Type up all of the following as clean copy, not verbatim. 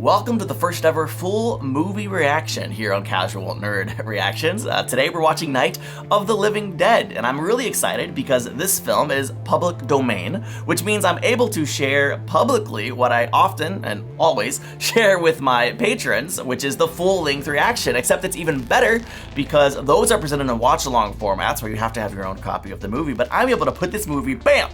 Welcome to the first ever full movie reaction here on Casual Nerd Reactions. Today we're watching Night of the Living Dead, and I'm really excited because this film is public domain, which means I'm able to share publicly what I often and always share with my patrons, which is the full-length reaction, except it's even better because those are presented in watch-along formats where you have to have your own copy of the movie, but I'm able to put this movie, bam!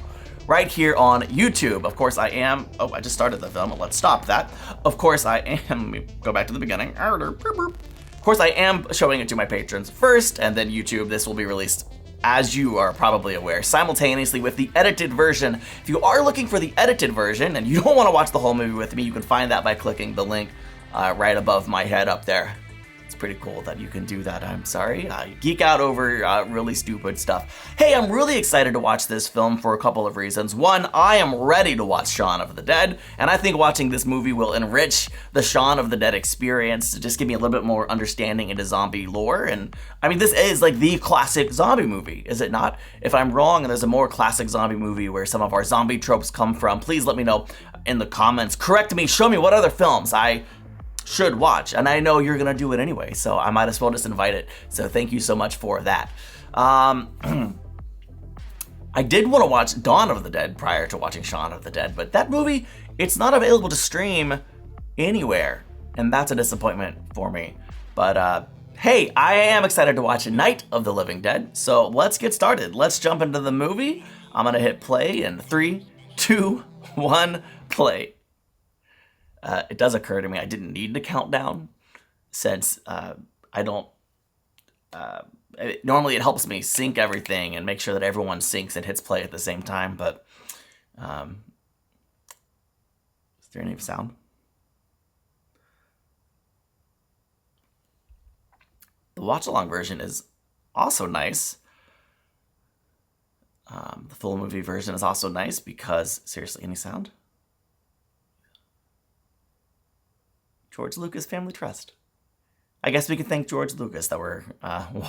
Right here on YouTube. Of course I am, I just started the film, let's stop that. Of course I am, let me go back to the beginning. Of course I am showing it to my patrons first, and then YouTube. This will be released, as you are probably aware, simultaneously with the edited version. If you are looking for the edited version and you don't want to watch the whole movie with me, you can find that by clicking the link right above my head up there. It's pretty cool that you can do that. I'm sorry. I geek out over really stupid stuff. Hey, I'm really excited to watch this film for a couple of reasons. One, I am ready to watch Shaun of the Dead, and I think watching this movie will enrich the Shaun of the Dead experience to just give me a little bit more understanding into zombie lore. And I mean, this is like the classic zombie movie, is it not? If I'm wrong and there's a more classic zombie movie where some of our zombie tropes come from, please let me know in the comments. Correct me, show me what other films I should watch, and I know you're gonna do it anyway, so I might as well just invite it. So thank you so much for that. I did want to watch Dawn of the Dead prior to watching Shaun of the Dead, but that movie, it's not available to stream anywhere, and that's a disappointment for me. But hey, I am excited to watch Night of the Living Dead, so let's get started. Let's jump into the movie. I'm gonna hit play in 3, 2, 1, play. It does occur to me I didn't need to count down since I don't, normally it helps me sync everything and make sure that everyone syncs and hits play at the same time, but is there any sound? The watch-along version is also nice. The full movie version is also nice because, seriously, any sound? George Lucas Family Trust. I guess we can thank George Lucas that we're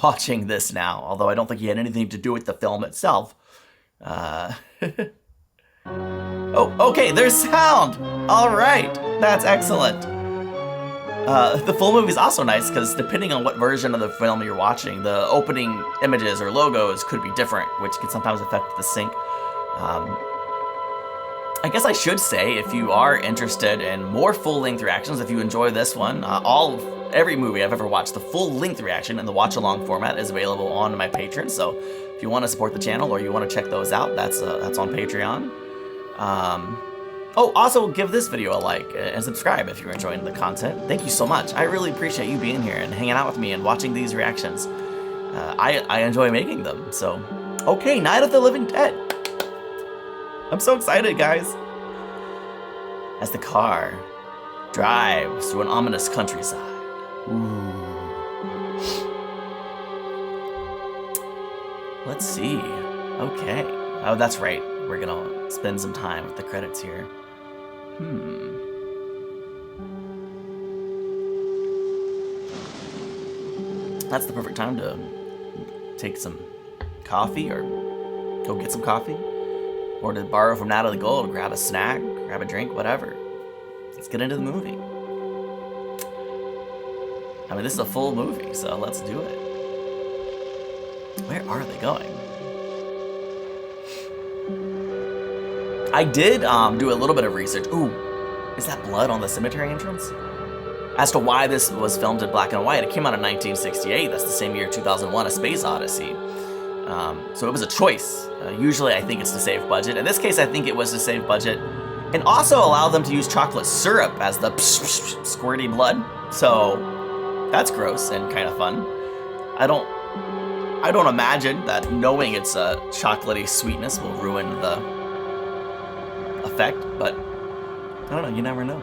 watching this now, although I don't think he had anything to do with the film itself. Oh, okay, there's sound! All right, that's excellent. The full movie is also nice because depending on what version of the film you're watching, the opening images or logos could be different, which can sometimes affect the sync. I guess I should say, if you are interested in more full-length reactions, if you enjoy this one, every movie I've ever watched, the full-length reaction in the watch-along format is available on my Patreon. So if you want to support the channel or you want to check those out, that's on Patreon. Oh, also give this video a like and subscribe if you're enjoying the content. Thank you so much. I really appreciate you being here and hanging out with me and watching these reactions. I enjoy making them. So, okay, Night of the Living Dead. I'm so excited, guys. As the car drives through an ominous countryside. Ooh. Let's see. Okay. Oh, that's right. We're gonna spend some time with the credits here. That's the perfect time to take some coffee or go get some coffee. Or to borrow from Natalie Gold, grab a snack, grab a drink, whatever. Let's get into the movie. I mean, this is a full movie, so let's do it. Where are they going? I did do a little bit of research. Ooh, is that blood on the cemetery entrance? As to why this was filmed in black and white, it came out in 1968. That's the same year 2001, A Space Odyssey. So it was a choice. Usually I think it's to save budget. In this case, I think it was to save budget and also allow them to use chocolate syrup as the squirty blood. So that's gross and kind of fun. I don't imagine that knowing it's a chocolatey sweetness will ruin the effect, but I don't know, you never know.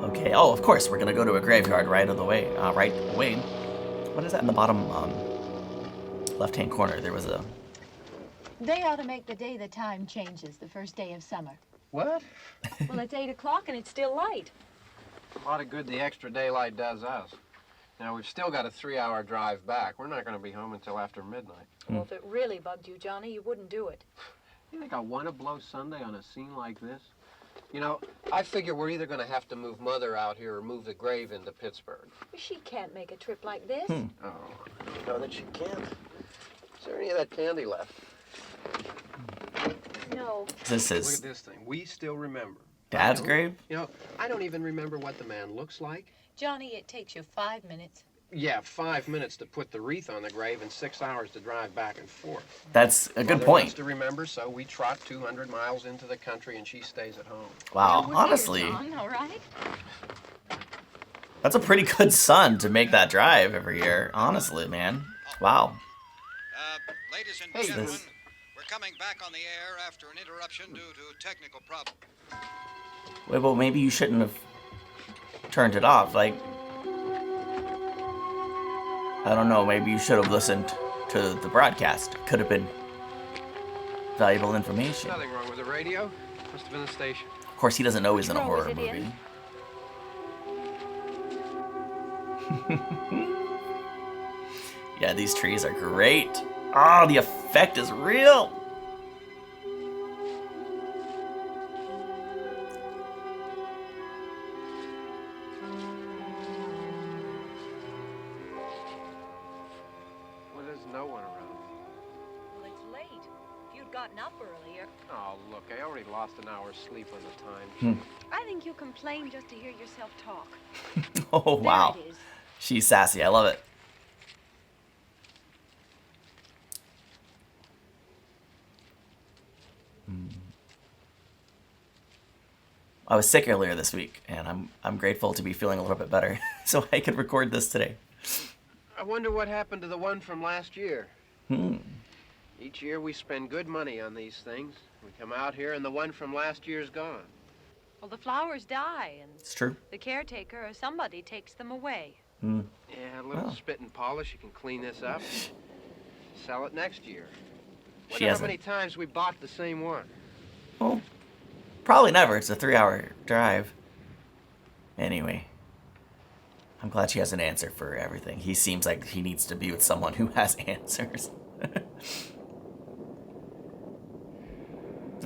Okay, oh, of course, we're gonna go to a graveyard right away. What is that in the bottom left-hand corner? There was a... They ought to make the day the time changes, the first day of summer. What? Well, it's 8 o'clock and it's still light. A lot of good the extra daylight does us. Now, we've still got a 3-hour drive back. We're not going to be home until after midnight. Well, if it really bugged you, Johnny, you wouldn't do it. You think I want to blow Sunday on a scene like this? You know, I figure we're either going to have to move Mother out here or move the grave into Pittsburgh. She can't make a trip like this. Oh, I know that she can't. Is there any of that candy left? No. This Look is at this thing. We still remember. Dad's grave? You know, I don't even remember what the man looks like. Johnny, it takes you 5 minutes. Yeah, 5 minutes to put the wreath on the grave and 6 hours to drive back and forth. That's a good Mother point. wants to remember, so we trot 200 miles into the country and she stays at home. Wow, honestly, All right. that's a pretty good son to make that drive every year. Honestly, man. Wow. Ladies and Hey, gentlemen, this- we're coming back on the air after an interruption due to technical problem. Wait, well, maybe you shouldn't have turned it off. Like, I don't know. Maybe you should have listened to the broadcast. Could have been valuable information. Nothing wrong with the radio. Must have been the station. Of course, he doesn't know he's in a What horror was it movie. in? Yeah, these trees are great. Oh, the effect is real. Well, there's no one around. Well, it's late. If you'd gotten up earlier. Oh, look, I already lost an hour's sleep on the time. I think you complain just to hear yourself talk. Oh, wow. There it is. She's sassy. I love it. I was sick earlier this week, and I'm grateful to be feeling a little bit better, so I could record this today. I wonder what happened to the one from last year. Each year we spend good money on these things. We come out here and the one from last year's gone. Well, the flowers die, and It's true. the caretaker or somebody takes them away. Yeah, a little Oh. spit and polish. You can clean this up. Sell it next year. She Wonder how hasn't. many times we bought the same one. Well, probably never. It's a 3-hour drive. Anyway, I'm glad she has an answer for everything. He seems like he needs to be with someone who has answers.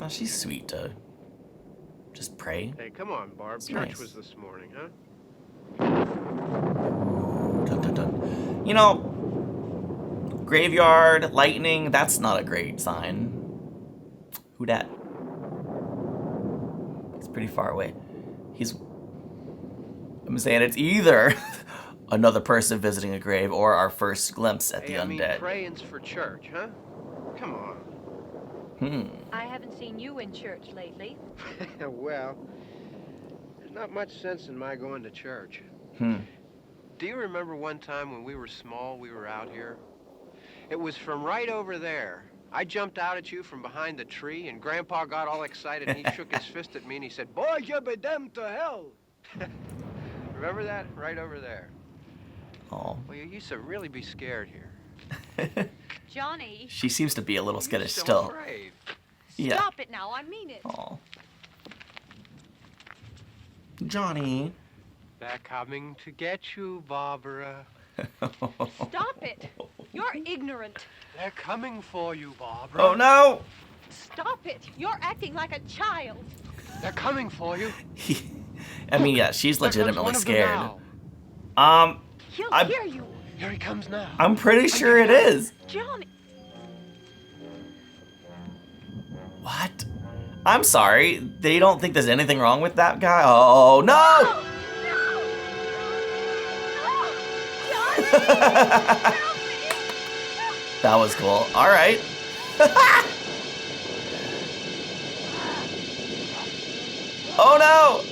Oh, she's sweet to just pray. Hey, come on, Barb. It's Church nice. was this morning, huh? Dun, dun, dun. You know, graveyard, lightning, that's not a great sign. Who dat? He's pretty far away. I'm saying it's either another person visiting a grave or our first glimpse at the Hey, I mean, undead. praying's for church, huh? Come on. I haven't seen you in church lately. Well, there's not much sense in my going to church. Hmm. Do you remember one time when we were small, we were out here? It was from right over there. I jumped out at you from behind the tree, and Grandpa got all excited, and he shook his fist at me, and he said, "Boy, you be damned to hell." Remember that? Right over there. Oh. Well, you used to really be scared here. Johnny, She seems to be a little You're skittish so still. afraid. Yeah. stop it now. I mean it. Oh. Johnny. They're coming to get you, Barbara. Stop it. You're ignorant. They're coming for you, Barbara. Oh no! Stop it. You're acting like a child. They're coming for you. I mean, yeah, she's There comes legitimately one of them scared. now. He'll I'm- hear you. Here he comes now. I'm pretty sure it is. Johnny. What? I'm sorry. They don't think there's anything wrong with that guy? Oh, no! That was cool. All right. Oh, no!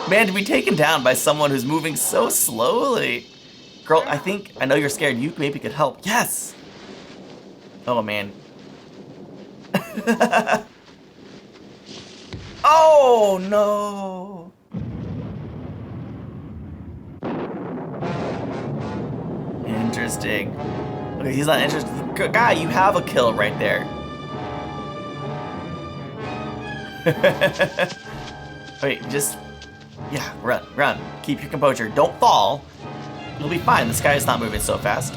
Man, to be taken down by someone who's moving so slowly. Girl, I know you're scared. You maybe could help. Yes! Oh, man. Oh, no! Interesting. Okay, he's not interested. Guy, you have a kill right there. Wait, just... Yeah, run. Keep your composure. Don't fall. You'll be fine. This guy is not moving so fast.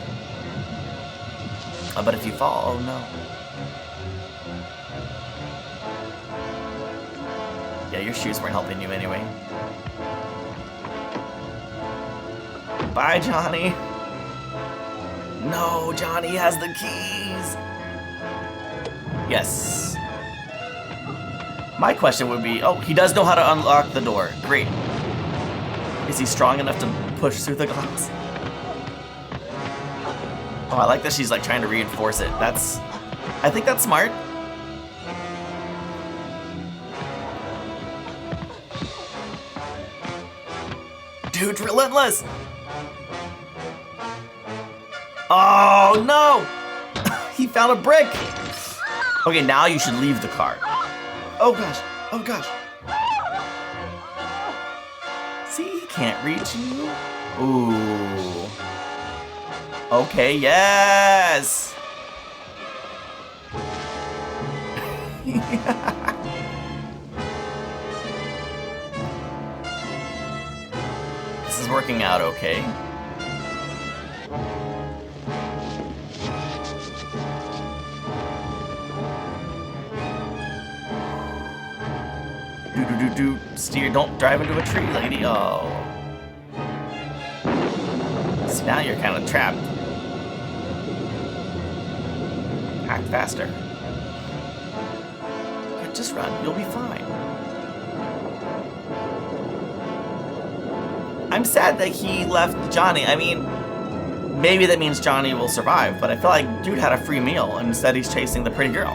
But if you fall, oh no. Yeah, your shoes weren't helping you anyway. Bye, Johnny. No, Johnny has the keys. Yes. My question would be, oh, he does know how to unlock the door. Great. Is he strong enough to push through the glass? Oh, I like that she's like trying to reinforce it. I think that's smart. Dude's relentless. Oh, no. He found a brick. Okay, now you should leave the car. Oh, gosh. Oh, gosh. See, he can't reach you. Ooh. Okay, yes. This is working out okay. Do. Steer, don't drive into a tree, lady. Oh. See, now you're kind of trapped. Act faster. Yeah, just run, you'll be fine. I'm sad that he left Johnny. I mean, maybe that means Johnny will survive, but I feel like dude had a free meal and instead he's chasing the pretty girl.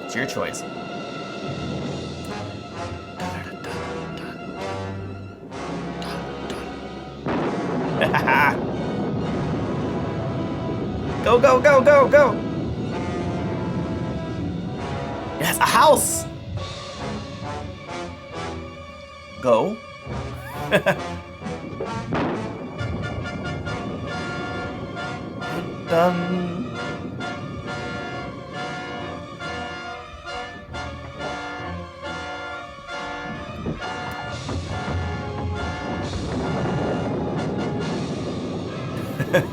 It's your choice. Go, go, go, go, go! Yes, a house! Go. Done.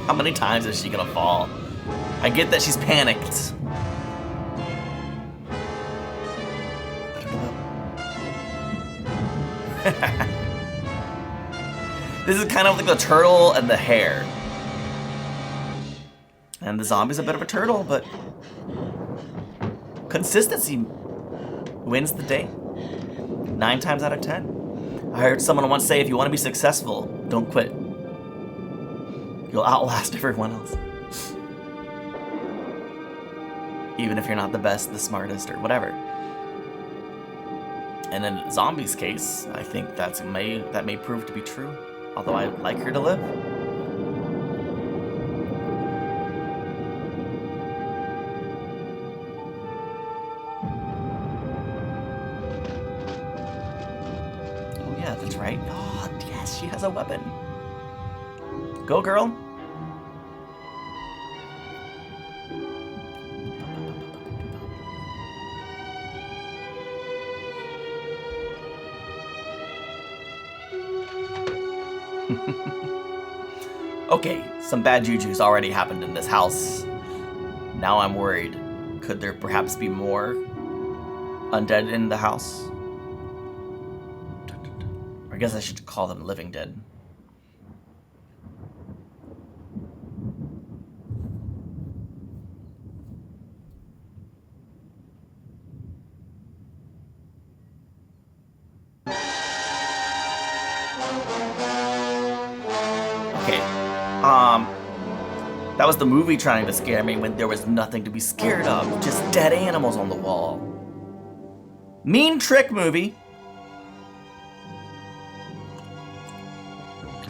How many times is she gonna fall? I get that she's panicked. This is kind of like the turtle and the hare. And the zombie's a bit of a turtle, but consistency wins the day. 9 times out of 10. I heard someone once say, if you want to be successful, don't quit. You'll outlast everyone else. Even if you're not the best, the smartest, or whatever. And in Zombie's case, I think that may prove to be true. Although I'd like her to live. Oh yeah, that's right. Oh yes, she has a weapon. Go, girl. Okay, some bad juju's already happened in this house. Now I'm worried. Could there perhaps be more undead in the house? Or I guess I should call them living dead. That was the movie trying to scare me when there was nothing to be scared of, just dead animals on the wall. Mean trick movie.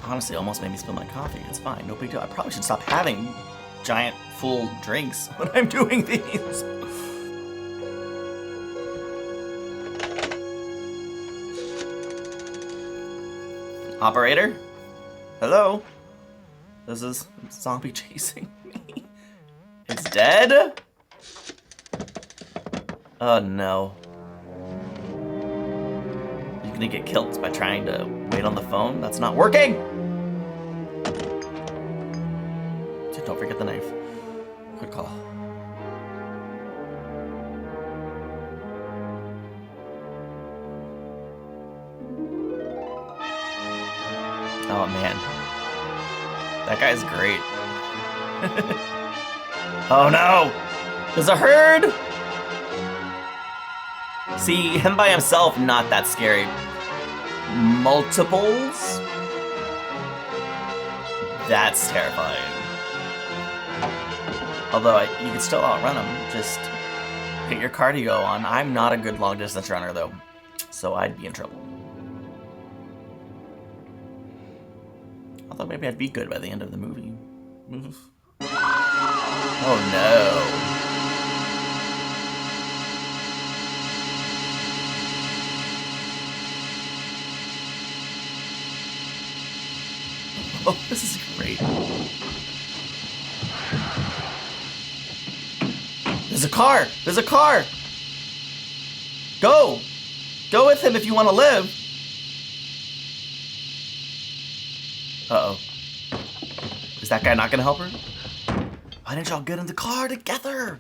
Honestly, almost made me spill my coffee. It's fine, no big deal. I probably should stop having giant full drinks when I'm doing these. Operator? Hello? This is zombie chasing me. It's dead? Oh no. You're gonna get killed by trying to wait on the phone? That's not working! Don't forget the knife. Good call. Oh man. That guy's great. Oh no! There's a herd! See, him by himself, not that scary. Multiples? That's terrifying. Although you can still outrun them, just get your cardio on. I'm not a good long distance runner though, so I'd be in trouble. Although maybe I'd be good by the end of the movie. Oh no. Oh, this is great. There's a car! There's a car! Go! Go with him if you want to live! Uh-oh. Is that guy not gonna help her? Why didn't y'all get in the car together?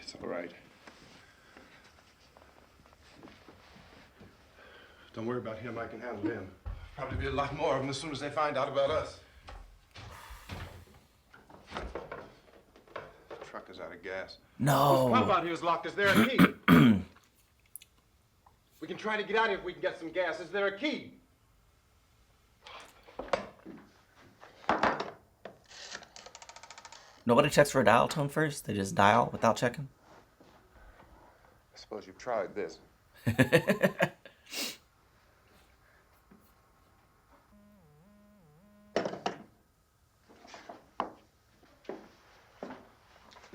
It's all right. Don't worry about him. I can handle him. Probably be a lot more of them as soon as they find out about us. The truck is out of gas. No. This pump out here is locked. Is there a key? We can try to get out here if we can get some gas. Is there a key? Nobody checks for a dial tone first? They just dial without checking? I suppose you've tried this.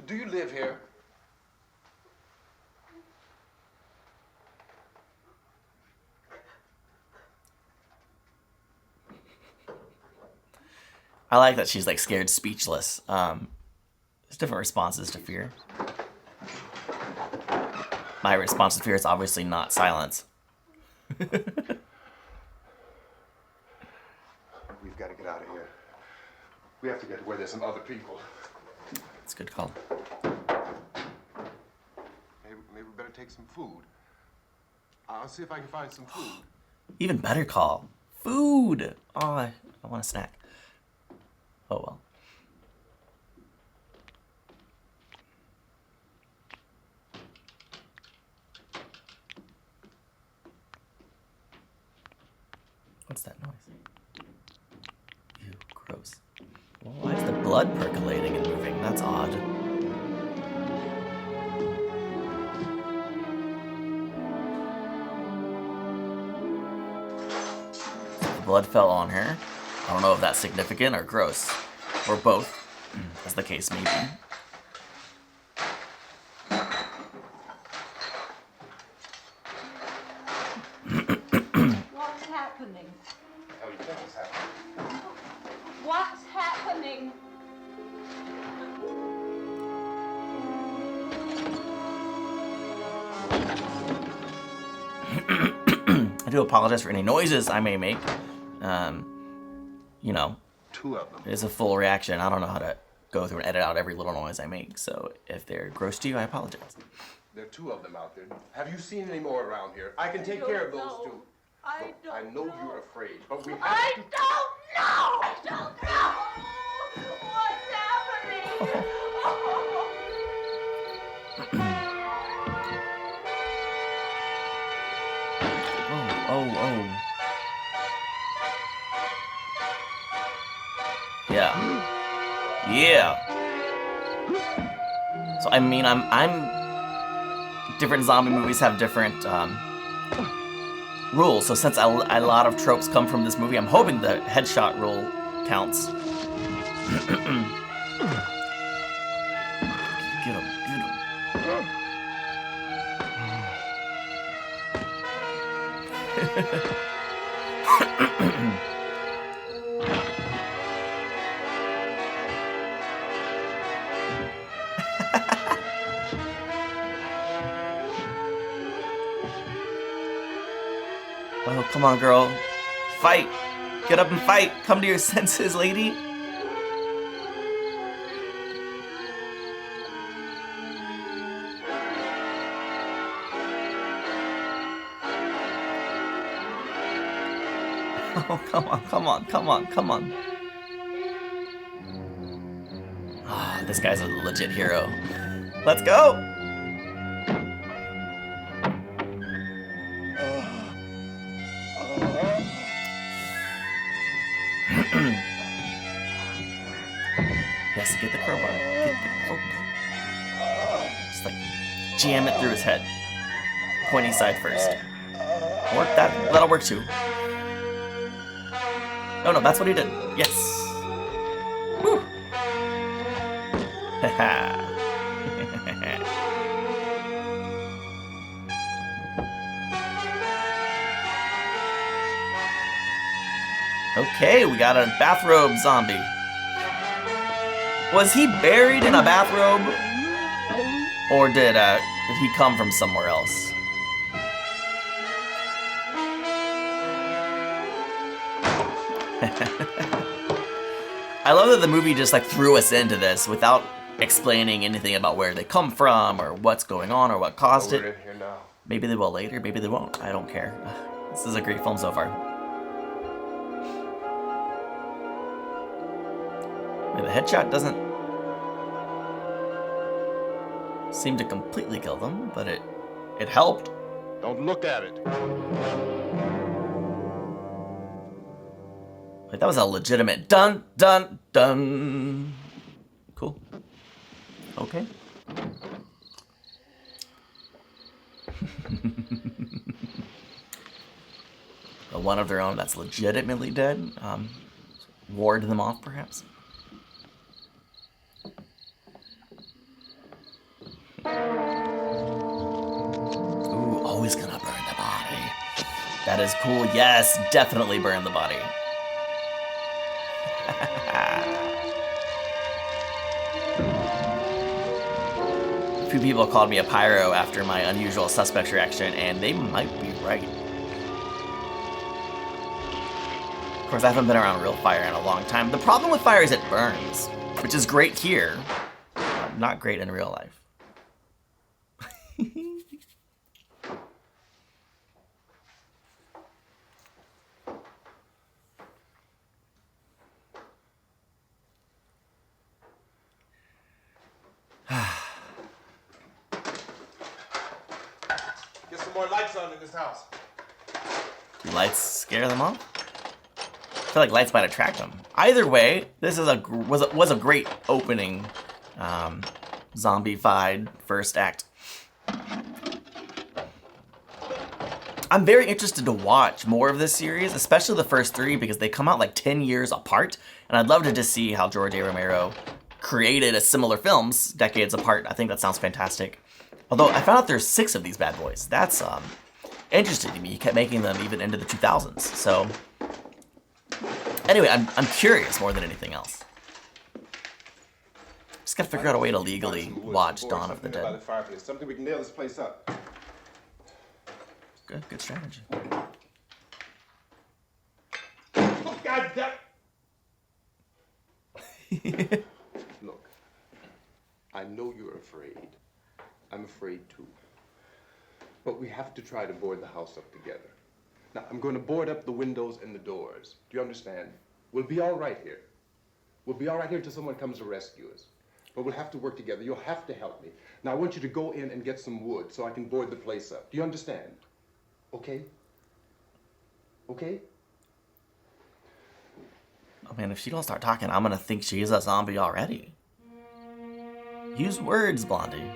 Do you live here? I like that she's like scared speechless. There's different responses to fear. My response to fear is obviously not silence. We've got to get out of here. We have to get to where there's some other people. It's a good call. Maybe we better take some food. I'll see if I can find some food. Even better call. Food! Oh, I want a snack. Oh well. What's that noise? Ew, gross. Well, why is the blood percolating and moving? That's odd. The blood fell on her. I don't know if that's significant or gross, or both, as the case may be. What's happening? How do you think it's happening? What's happening? I do apologize for any noises I may make. You know, Two of them. it's a full reaction. I don't know how to go through and edit out every little noise I make, so if they're gross to you, I apologize. There are two of them out there. Have you seen any more around here? I can take care of those two. I Look, I know you're afraid, but we have I to. don't know! I don't know! What's happening? Oh. Yeah. So I mean, I'm different zombie movies have different rules. So since a lot of tropes come from this movie, I'm hoping the headshot rule counts. Get him. Oh, come on, girl. Fight! Get up and fight! Come to your senses, lady! Oh, come on, come on, come on, come on. Ah, this guy's a legit hero. Let's go! Yes, get the crowbar. Get the crowbar. Just like jam it through his head. Pointy side first. Or that'll work too. Oh no, that's what he did. Yes. Woo. Haha. Okay, we got a bathrobe zombie. Was he buried in a bathrobe? Or did he come from somewhere else? I love that the movie just like threw us into this without explaining anything about where they come from or what's going on or what caused it. Maybe they will later, maybe they won't. I don't care. This is a great film so far. The headshot doesn't seem to completely kill them, but it helped. Don't look at it. Like, that was a legitimate dun dun dun. Cool. Okay. One of their own that's legitimately dead. Ward them off, perhaps. Ooh, always gonna burn the body. That is cool. Yes, definitely burn the body. A few people called me a pyro after my unusual suspects reaction, and they might be right. Of course, I haven't been around real fire in a long time. The problem with fire is it burns, which is great here, not great in real life. Get some more lights on in this house. Do lights scare them off? I feel like lights might attract them. Either way, this is was a great opening, zombie-fied first act. I'm very interested to watch more of this series, especially the first three, because they come out like 10 years apart, and I'd love to just see how George A. Romero created a similar films decades apart. I think that sounds fantastic. Although I found out there's 6 of these bad boys. That's interesting to me. He kept making them even into the 2000s. So anyway, I'm curious more than anything else. Just gotta figure out a way to legally watch Dawn of the Dead. Something we can nail this place up. Good strategy. Oh, God damn. Look, I know you're afraid. I'm afraid too. But we have to try to board the house up together. Now, I'm going to board up the windows and the doors. Do you understand? We'll be all right here. We'll be all right here until someone comes to rescue us. But we'll have to work together. You'll have to help me. Now, I want you to go in and get some wood so I can board the place up. Do you understand? Okay? Okay? Oh man, if she don't start talking, I'm gonna think she's a zombie already. Use words, Blondie.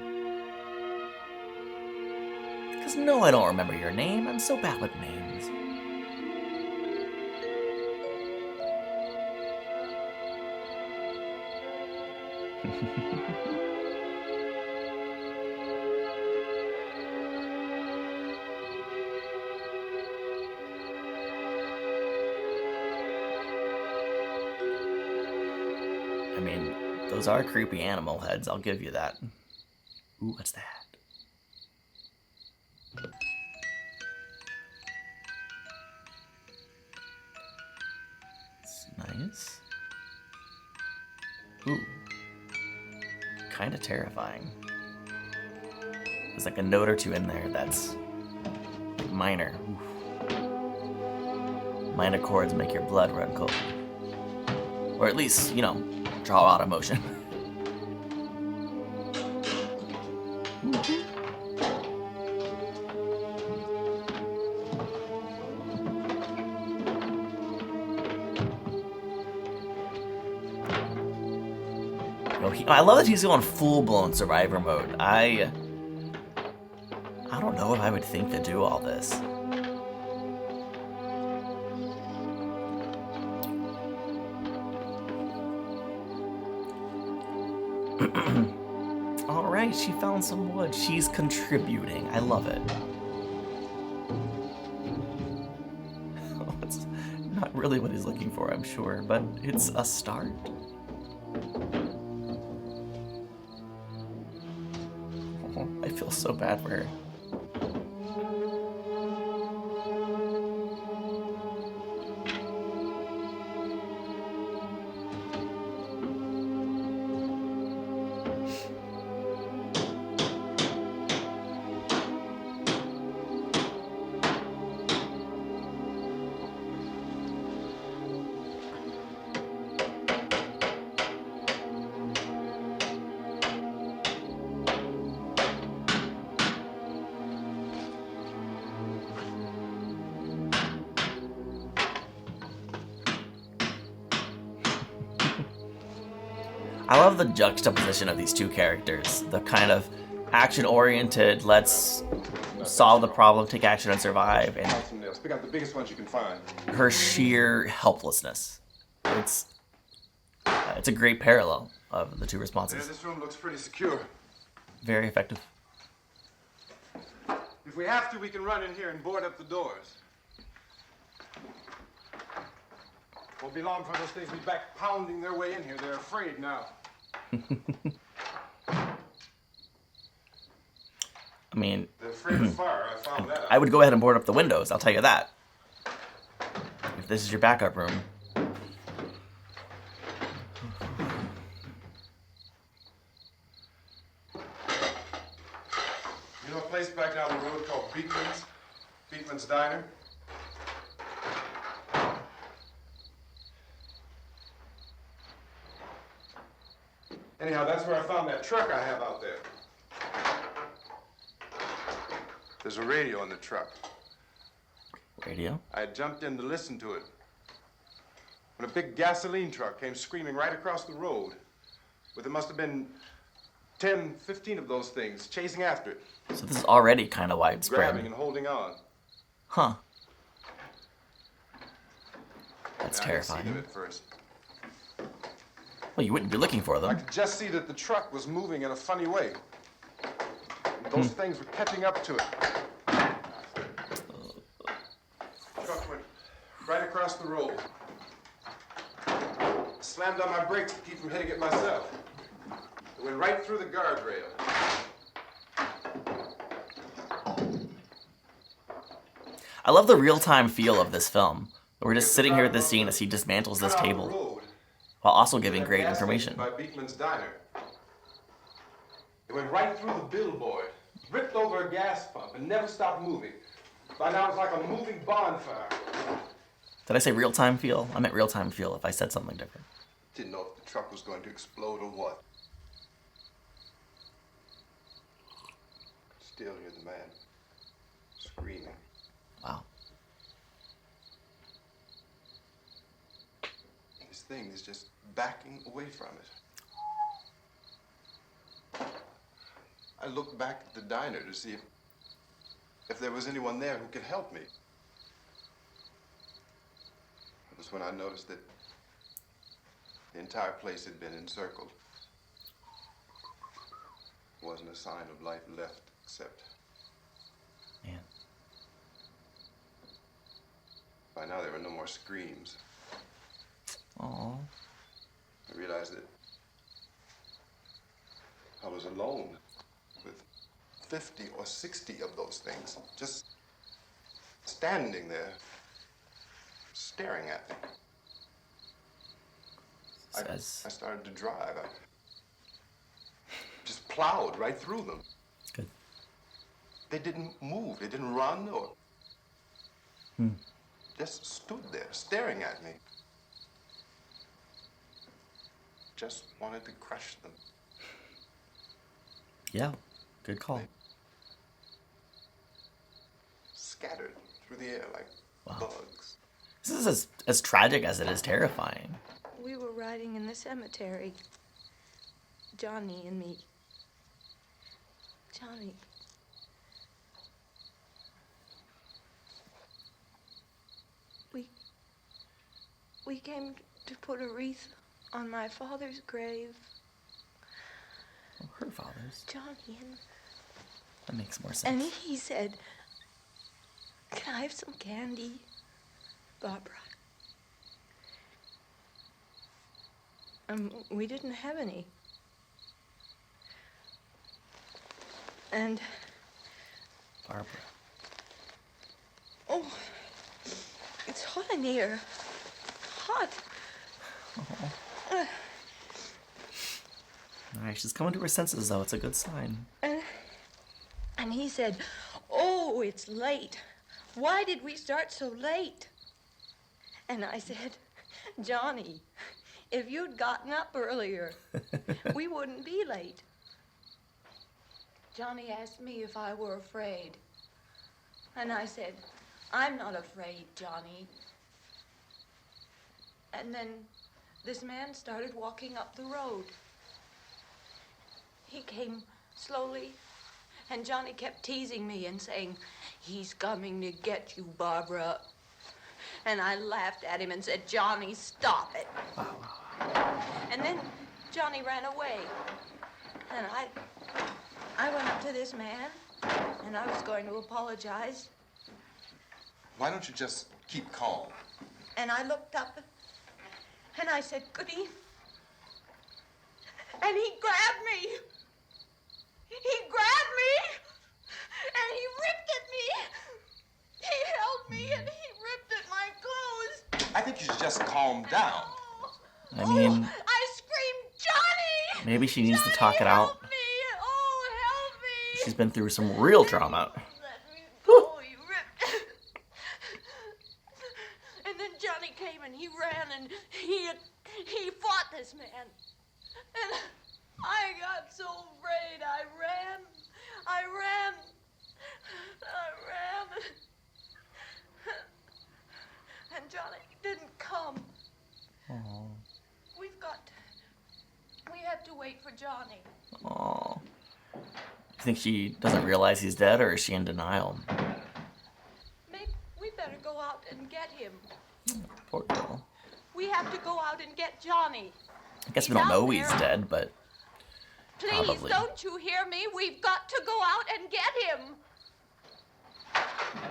Because no, I don't remember your name. I'm so bad with names. I mean, those are creepy animal heads, I'll give you that. Ooh, what's that? It's nice. Ooh. Kinda terrifying. There's like a note or two in there that's like minor. Oof. Minor chords make your blood run cold. Or at least, you know, draw out emotion. I love that he's going full-blown survivor mode. I don't know if I would think to do all this. Alright, she found some wood. She's contributing. I love it. It's not really what he's looking for, I'm sure, but it's a start. Oh, I feel so bad for her. I love the juxtaposition of these two characters. The kind of action-oriented, let's solve the problem, take action, and survive, and Pick out the biggest ones you can find. her sheer helplessness. It's a great parallel of the two responses. Yeah, this room looks pretty secure. Very effective. If we have to, we can run in here and board up the doors. Won't be long before those things be back pounding their way in here. They're afraid now. I mean, They're afraid of fire. I found that out. I would go ahead and board up the windows, I'll tell you that. If this is your backup room. You know a place back down the road called Beekman's? Beekman's Diner? Anyhow, that's where I found that truck I have out there. There's a radio in the truck. Radio? I jumped in to listen to it when a big gasoline truck came screaming right across the road. But there must have been 10, 15 of those things chasing after it. So this is already kind of widespread. Grabbing and holding on. Huh. That's I didn't see them terrifying. at first. Well, you wouldn't be looking for I them. could just see that the truck was moving in a funny way. Those things were catching up to it. The truck went right across the road. Slammed on my brakes to keep from hitting it myself. It went right through the guardrail. I love the real-time feel of this film. We're just sitting here at this scene as he dismantles this Cut off the table, road. while also giving That great gas information. station by Beekman's Diner. It went right through the billboard, ripped over a gas pump, and never stopped moving. By now it's like a moving bonfire. Did I say real-time feel? I meant real-time feel if I said something different. Didn't know if the truck was going to explode or what. Still hear the man screaming. Wow. This thing is just backing away from it. I looked back at the diner to see if there was anyone there who could help me. It was when I noticed that the entire place had been encircled. Wasn't a sign of life left except Man. by now there were no more screams. Aww. I realized that I was alone with 50 or 60 of those things, just standing there, staring at me. I Says. started to drive. I just plowed right through them. Good. They didn't move. They didn't run or just stood there staring at me. Just wanted to crush them. Yeah, good call. Scattered through the air like bugs. This is as tragic as it is terrifying. We were riding in the cemetery. Johnny and me. Johnny. We came to put a wreath on my father's grave. Oh, her father's. Johnny and... That makes more sense. And he said, "Can I have some candy, Barbara?" We didn't have any. And... Barbara. Oh, it's hot in here. Hot. All right, she's coming to her senses, though. It's a good sign. And he said, "Oh, it's late. Why did we start so late?" And I said, "Johnny, if you'd gotten up earlier, we wouldn't be late." Johnny asked me if I were afraid. And I said, "I'm not afraid, Johnny." And then this man started walking up the road. He came slowly, and Johnny kept teasing me and saying, "He's coming to get you, Barbara." And I laughed at him and said, "Johnny, stop it." And then Johnny ran away. And I went up to this man, and I was going to apologize. Why don't you just keep calm? And I looked up, and I said, "Goody." And he grabbed me. He grabbed me, and he ripped at me. He held me, and he ripped at my clothes. I think you should just calm down. I mean... I screamed, "Johnny!" Maybe she needs to talk it Help out. me! Oh, help me! She's been through some real trauma. Let me go. He ripped. And then Johnny came and he ran and he fought this man. And I got so afraid. I ran. And Johnny didn't come. Oh. We have to wait for Johnny. Oh. You think she doesn't realize he's dead, or is she in denial? Maybe we better go out and get him. Poor girl. We have to go out and get Johnny. I guess we don't know he's dead, but Please, probably. don't you hear me? We've got to go out and get him.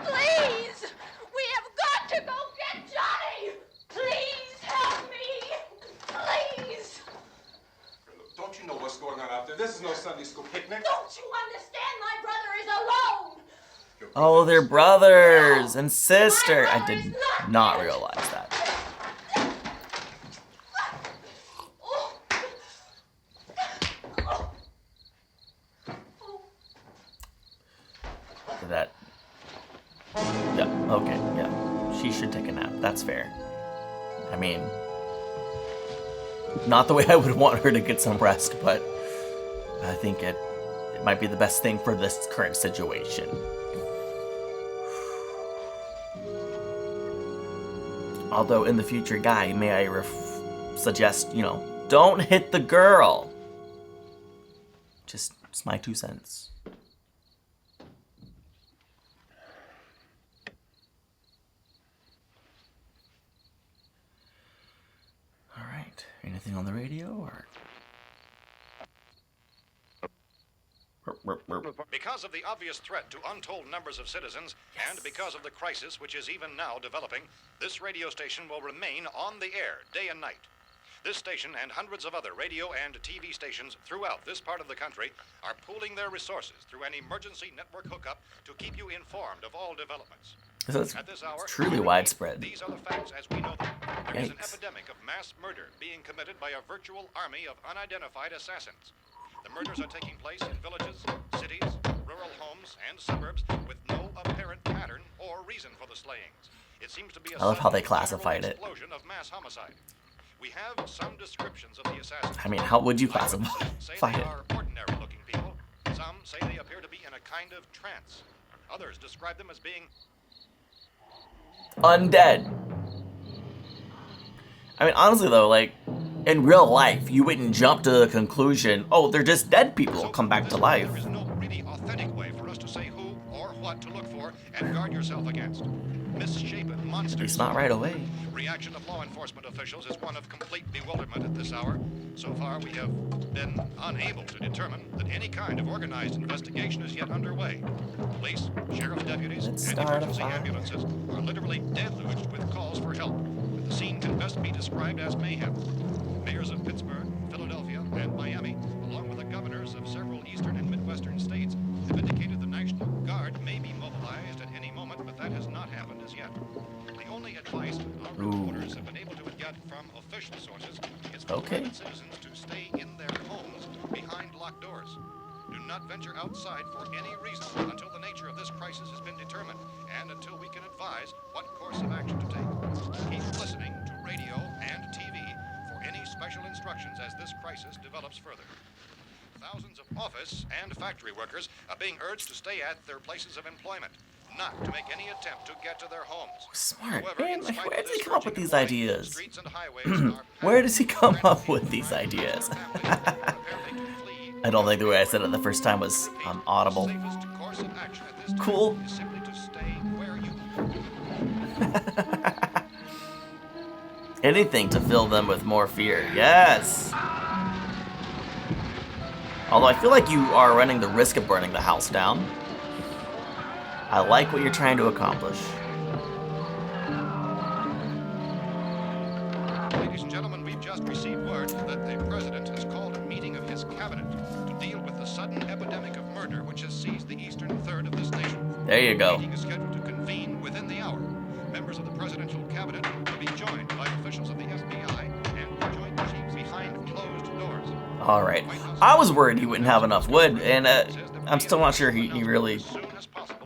Please! We have got to go get Johnny! Please help me! Please! Don't you know what's going on out there? This is no Sunday school picnic. Don't you understand? My brother is alone! Oh, they're brothers and sister. I did not realize that. That. Yeah, okay, yeah. She should take a nap. That's fair. I mean, not the way I would want her to get some rest, but I think it might be the best thing for this current situation. Although in the future, Guy, may I suggest, don't hit the girl. Just, it's my 2 cents. All right. Anything on the radio or? Because of the obvious threat to untold numbers of citizens, and because of the crisis which is even now developing, this radio station will remain on the air day and night. This station and hundreds of other radio and TV stations throughout this part of the country are pooling their resources through an emergency network hookup to keep you informed of all developments. So it's At this hour, truly widespread. These are the facts as we know them. There is an Yikes. epidemic of mass murder being committed by a virtual army of unidentified assassins. The murders are taking place in villages, cities, rural homes, and suburbs with no apparent pattern or reason for the slayings. It seems to be a I love how they sudden classified general it. explosion of mass homicide. We have some descriptions of the assassins. I mean, how would you Eyewitnesses classify say they it? are ordinary-looking people. Some say they appear to be in a kind of trance. Others describe them as being Undead. I mean, honestly though, like, in real life, you wouldn't jump to the conclusion, oh, they're just dead people who come back to life. There is no really authentic way for us to say who or what to look for and guard yourself against. Misshapen monsters. At least not right away. Reaction of law enforcement officials is one of complete bewilderment at this hour. So far, we have been unable to determine that any kind of organized investigation is yet underway. Police, sheriff's deputies, Let's and start a emergency fire. ambulances are literally deluged with calls for help. The scene can best be described as mayhem. Mayors of Pittsburgh, Philadelphia, and Miami, along with the governors of several eastern and midwestern states, have indicated the National Guard may be mobilized at any moment, but that has not happened as yet. The only advice our reporters have been able to get from official sources is for private citizens to stay in their homes behind locked doors. Do not venture outside for any reason until the nature of this crisis has been determined and until we can advise what course of action to take. Keep listening to radio and TV for any special instructions as this crisis develops further. Thousands of office and factory workers are being urged to stay at their places of employment, not to make any attempt to get to their homes. Smart. However, Man, in like, spite where of does he this come up with urgent these warning, ideas? streets and highways are Where does he come packed up with with these ideas? families who are preparing to flee. I don't think the way I said it the first time was audible. Safest course of action at this time Cool. is simply to stay where you Anything to fill them with more fear. Yes! Although I feel like you are running the risk of burning the house down. I like what you're trying to accomplish. Ladies and gentlemen, we've just received word that the president has called a meeting of his cabinet to deal with the sudden epidemic of murder which has seized the eastern third of this nation. There you go. The meeting is scheduled to convene within the hour. Members of the presidential cabinet will be joined by officials of the FBI and joint chiefs behind closed doors. Alright. I was worried he wouldn't have enough wood, and I'm still not sure he really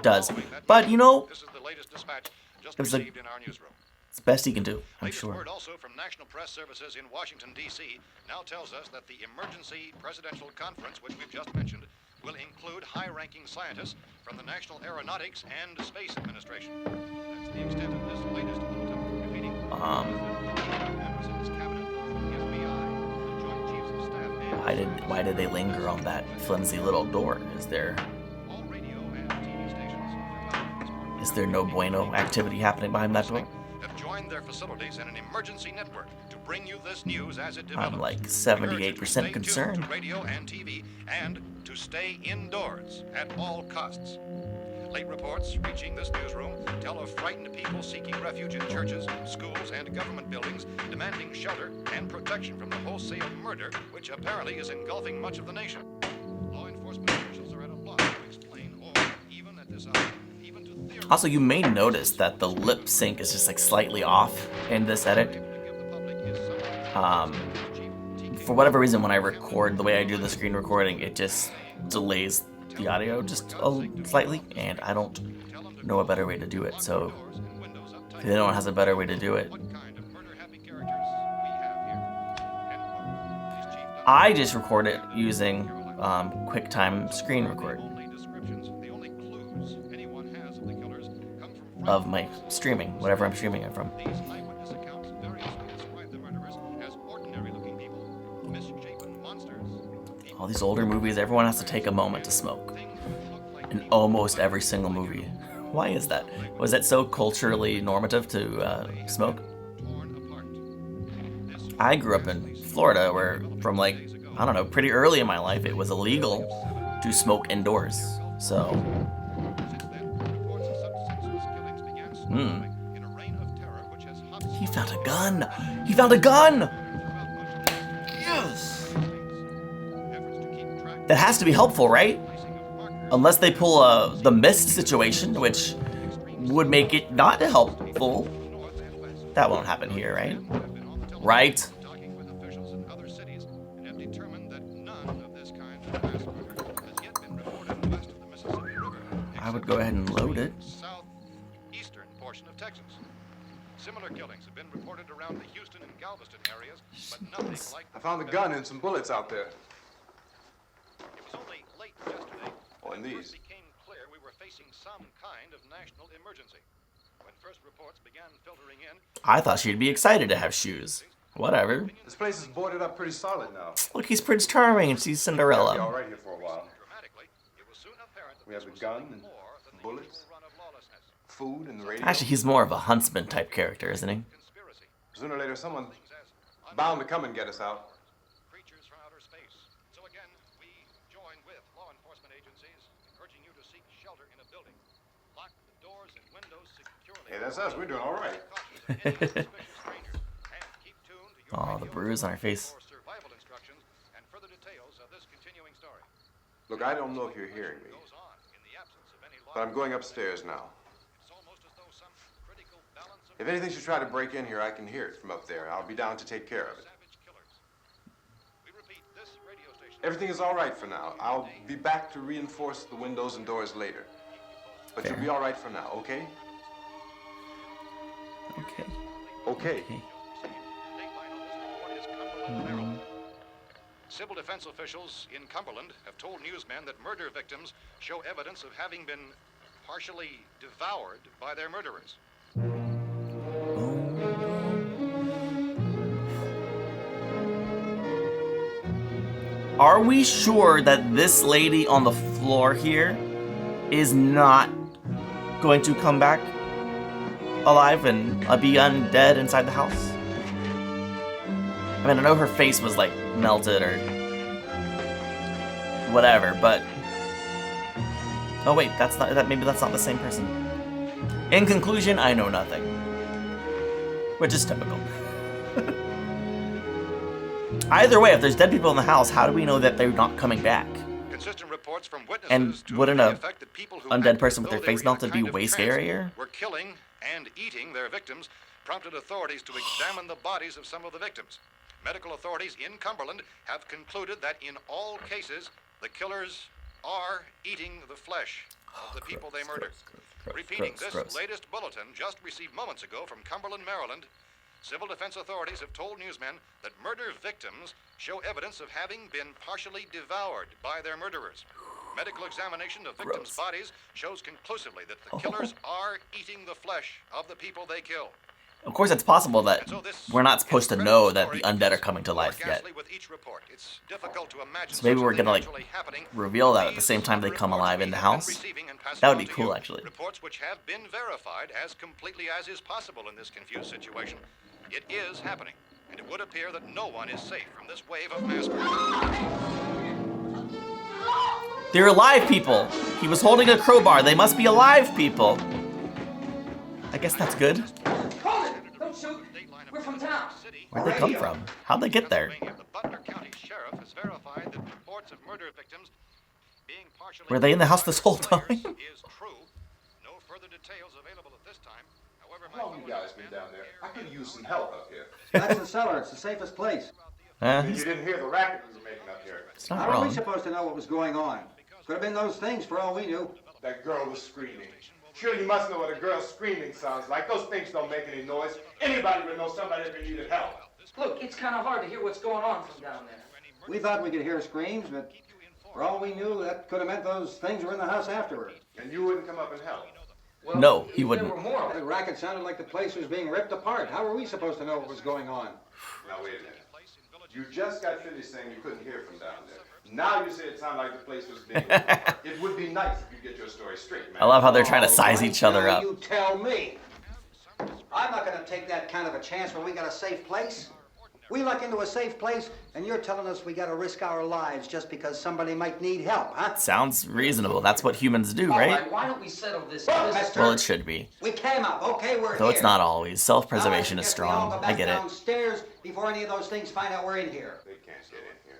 does. But, you know, This is the latest dispatch just it was the received in our newsroom. it's best he can do, I'm Latest sure. word also from National Press Services in Washington, D.C. now tells us that the emergency presidential conference, which we've just mentioned, will include high-ranking scientists from the National Aeronautics and Space Administration. That's the extent of this latest bulletin. Repeating. Members of his cabinet, the FBI, the Joint Chiefs of Staff, and Why did they linger on that flimsy little door? all radio and TV stations Is there no bueno activity happening behind that door? have joined their facilities in an emergency network to bring you this news as it develops. I'm like We urge you to 78% stay tuned concerned. to radio and TV and to stay indoors at all costs. Late reports reaching this newsroom tell of frightened people seeking refuge in churches, schools, and government buildings, demanding shelter and protection from the wholesale murder which apparently is engulfing much of the nation. Law enforcement officials are at a loss to explain or, even at this hour, even to theorize. Also, you may notice that the lip sync is just like slightly off in this edit. For whatever reason, when I record the way I do the screen recording, it just delays the audio just slightly, and I don't know a better way to do it. So if anyone has a better way to do it, I just record it using QuickTime Screen Record of my streaming, whatever I'm streaming it from. All these older movies, everyone has to take a moment to smoke. In almost every single movie. Why is that? Was that so culturally normative to smoke? I grew up in Florida where from like, I don't know, pretty early in my life it was illegal to smoke indoors. So, He found a gun! He found a gun! Yes! That has to be helpful, right? Unless they pull the mist situation, which would make it not helpful. That won't happen here, right? Right? I would go ahead and load it. Southeastern portion of Texas. Similar killings have been reported around the Houston and Galveston areas, but nothing like... I found a gun and some bullets out there. It was only late yesterday Oh, and when it these. first became clear we were facing some kind of national emergency. When first reports began filtering in... I thought she'd be excited to have shoes. Whatever. This place is boarded up pretty solid now. Look, he's Prince Charming and she's We'll be Cinderella. all right here for a while. Dramatically, it was soon apparent that We have this a was gun something and more than the bullets. usual run of lawlessness. Food and the radio. Actually, he's more of a huntsman type character, isn't he? Conspiracy. Sooner or later, someone's Things as bound to come and get us out. creatures from outer space. So again, we join with law enforcement agencies, urging you to seek shelter in a building. Lock the doors and windows securely. Hey, that's us. We're doing all right. Cautious of any suspicious strangers. And keep tuned to your Aw, the radio bruise on her face. for survival instructions and further details of this continuing story. Look, I don't know if you're hearing me, Goes on in the absence of any law. but I'm going upstairs now. It's almost as though some critical balance of If anything should try to break in here, I can hear it from up there. I'll be down to take care of it. savage killers. We repeat, this radio station Everything is all right for now. I'll be back to reinforce the windows and doors later. But you'll be all right for now, okay? Okay. Okay. Dateline on this report is Cumberland, Maryland. Civil defense officials in Cumberland have told newsmen that murder victims show evidence of having been partially devoured by their murderers. Are we sure that this lady on the floor here is not going to come back alive and be undead inside the house? I mean, I know her face was like melted or whatever, but oh wait, that's not that. Maybe that's not the same person. In conclusion, I know nothing, which is typical. Either way, if there's dead people in the house, how do we know that they're not coming back? Consistent reports from witnesses And to wouldn't the a effect that people who undead acted person as with though their they face were in a melted be kind of way trance scarier? were killing and eating their victims prompted authorities to examine the bodies of some of the victims. Medical authorities in Cumberland have concluded that in all cases, the killers are eating the flesh of the people they murdered. Repeating this latest bulletin just received moments ago from Cumberland, Maryland, civil defense authorities have told newsmen that murder victims show evidence of having been partially devoured by their murderers. Medical examination of victims' bodies shows conclusively that the killers are eating the flesh of the people they kill. Of course, it's possible that we're not supposed to know that the undead are coming to life yet. So maybe we're gonna like reveal that at the same time they come alive in the house. That would be cool, actually. Reports which have been verified as completely as is possible in this confused situation. It is happening, and it would appear that no one is safe from this wave of mass murder. They're alive people! He was holding a crowbar. They must be alive people! I guess that's good. Hold it! Don't shoot! We're from town. Where'd they come from? How'd they get there? The Butler County Sheriff has verified that reports of murder victims being partially Were they in the house this whole time? is true. No further details available at this time. However, How long have you guys been down there? I could use some help up here. That's the cellar. It's the safest place. You didn't hear the racket we were making up here. It's not How are we wrong. supposed to know what was going on? Could have been those things for all we knew. That girl was screaming. Sure, you must know what a girl screaming sounds like. Those things don't make any noise. Anybody would know somebody ever needed help. Look, it's kind of hard to hear what's going on from down there. We thought we could hear screams, but for all we knew, that could have meant those things were in the house afterward. And you wouldn't come up and help. Well, No, he if wouldn't. There were more. The racket sounded like the place was being ripped apart. How were we supposed to know what was going on? Now, wait a minute. You just got finished saying you couldn't hear from down there. Now you say it sounded like the place was being ripped. It would be nice if you get your story straight, man. I love how they're trying to size each other Now up. You tell me. I'm not going to take that kind of a chance when we got a safe place. We luck into a safe place, and you're telling us we got to risk our lives just because somebody might need help, huh? Sounds reasonable. That's what humans do, All right? why don't we settle this? Mister, Well, it should be. we came up, okay? We're Though here. it's not always. Self-preservation Now, is suggest we all strong. go back I get it. downstairs before any of those things find out we're in here. They can't get in here.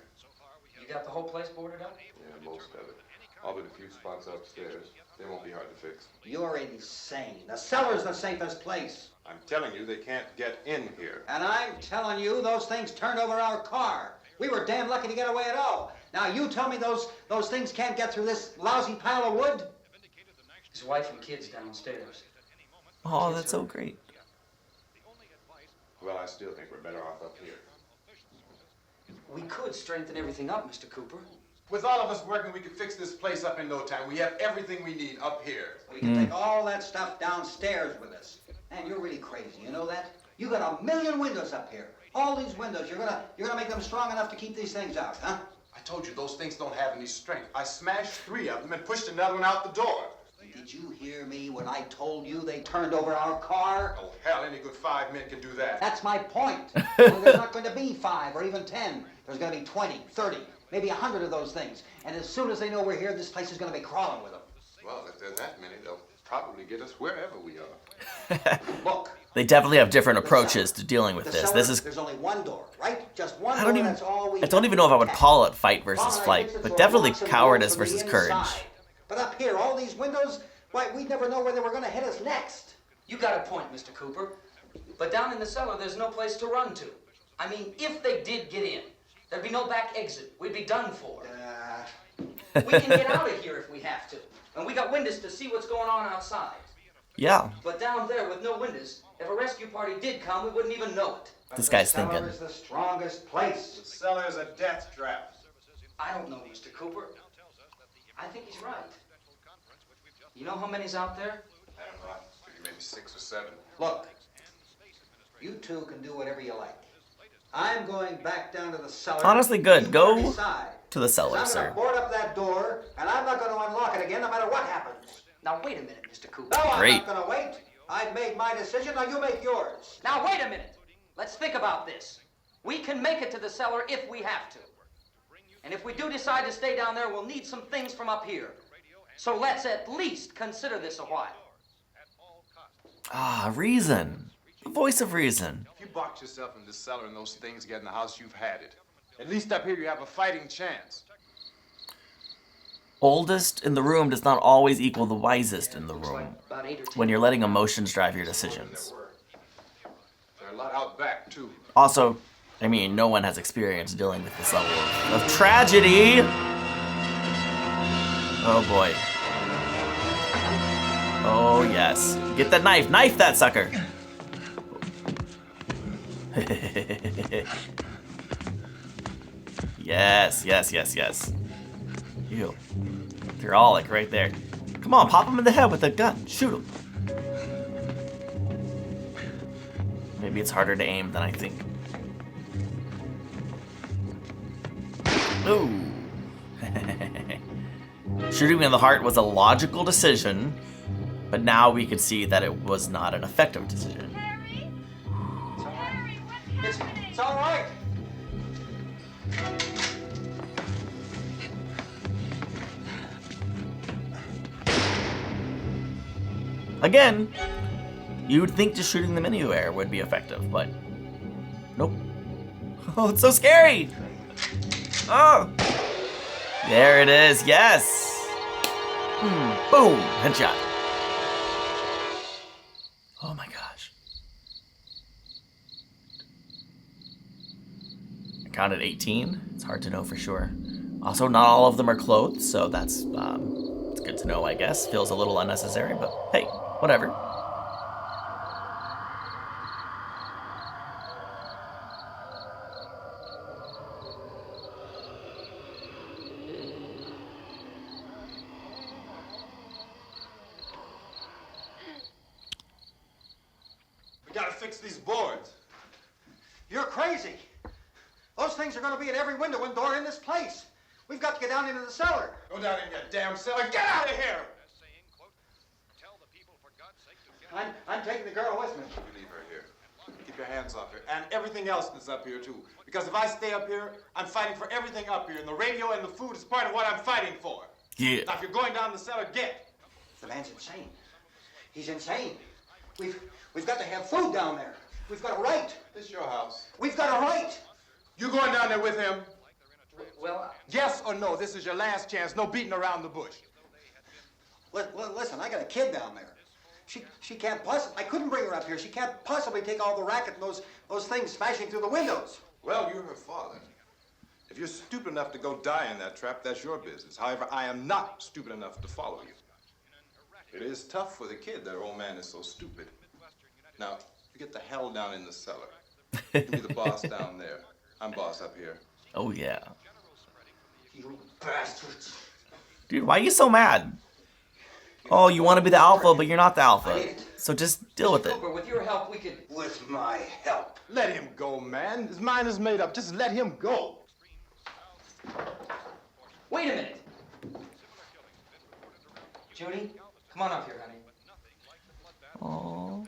You got the whole place boarded up? Yeah, most of it. All but a few spots upstairs. They won't be hard to fix. You're insane. The cellar's the safest place. I'm telling you, they can't get in here. And I'm telling you, those things turned over our car. We were damn lucky to get away at all. Now you tell me those things can't get through this lousy pile of wood? His wife and kids downstairs. Oh, that's so great. Well, I still think we're better off up here. We could strengthen everything up, Mr. Cooper. With all of us working, we could fix this place up in no time. We have everything we need up here. We can take all that stuff downstairs with us. Man, you're really crazy, you know that? You got 1,000,000 windows up here. All these windows, you're gonna make them strong enough to keep these things out, huh? I told you those things don't have any strength. I smashed 3 of them and pushed another one out the door. Did you hear me when I told you they turned over our car? Oh, hell, any good 5 men can do that. That's my point. Well, there's not going to be 5 or even 10. There's going to be 20, 30, maybe 100 of those things. And as soon as they know we're here, this place is going to be crawling with them. Well, if there's that many, they'll probably get us wherever we are. Look. They definitely have different approaches to dealing with this. This is... There's only one door, right? Just one I don't door, even... that's all we I don't even know if I would call it fight versus flight, but definitely cowardice versus courage. But up here, all these windows, why, we'd never know where they were going to hit us next. You got a point, Mr. Cooper. But down in the cellar, there's no place to run to. I mean, if they did get in, there'd be no back exit. We'd be done for. We can get out of here if we have to. And we got windows to see what's going on outside. Yeah. But down there with no windows, if a rescue party did come, we wouldn't even know it. This guy's thinking. The cellar is the strongest place. The cellar is a death trap. I don't know, Mr. Cooper. I think he's right. You know how many's out there? I don't know. Maybe 6 or 7. Look, you two can do whatever you like. I'm going back down to the cellar. Honestly, good. Go decide. to the cellar, sir. I'm going to board up that door, and I'm not going to unlock it again no matter what happens. Now, wait a minute, Mr. Cooper. No, Great. I'm not going to wait. I've made my decision, now you make yours. Now, wait a minute. Let's think about this. We can make it to the cellar if we have to. And if we do decide to stay down there, we'll need some things from up here. So let's at least consider this a while. Ah, reason. The voice of reason. If you box yourself in the cellar and those things get in the house, you've had it. At least up here you have a fighting chance. Oldest in the room does not always equal the wisest in the room About 8 or 10. when you're letting emotions drive your decisions. There are a lot out back, too. Also, I mean, no one has experience dealing with this level of tragedy. Oh boy. Oh yes. Get that knife. Knife that sucker. Yes, yes, yes, yes. Ew. They're all like right there. Come on, pop him in the head with a gun. Shoot him. Maybe it's harder to aim than I think. Ooh. Shooting me in the heart was a logical decision, but now we could see that it was not an effective decision. Harry? Harry, what's happening? It's all right. Again, you'd think just shooting them anywhere would be effective, but nope. Oh, it's so scary! Oh! There it is, yes! Boom! Headshot. Oh my gosh. I counted 18. It's hard to know for sure. Also, not all of them are clothed, so that's it's good to know, I guess. Feels a little unnecessary, but hey, whatever. We gotta fix these boards. You're crazy. Those things are going to be in every window and door in this place. We've got to get down into the cellar. Go down in your damn cellar. Get out of here! I'm taking the girl with me. You leave her here. Keep your hands off her. And everything else that's up here, too. Because if I stay up here, I'm fighting for everything up here. And the radio and the food is part of what I'm fighting for. Yeah. Now, if you're going down the cellar, get. The man's insane. He's insane. We've got to have food down there. We've got a right. This is your house. We've got a right. You going down there with him? Well, Yes or no? This is your last chance. No beating around the bush. Listen, I got a kid down there. She can't possibly. I couldn't bring her up here. She can't possibly take all the racket and those things smashing through the windows. Well, you're her father. If you're stupid enough to go die in that trap, that's your business. However, I am not stupid enough to follow you. It is tough for the kid that her old man is so stupid. Now, you get the hell down in the cellar. You be the boss down there. I'm boss up here. Oh yeah. You bastards. Dude, why are you so mad? Oh, you want to be the alpha, but you're not the alpha. So just deal with it. Cooper, with your help, we could... With my help. Let him go, man. His mind is made up. Just let him go. Wait a minute. Judy, come on up here, honey. Aww.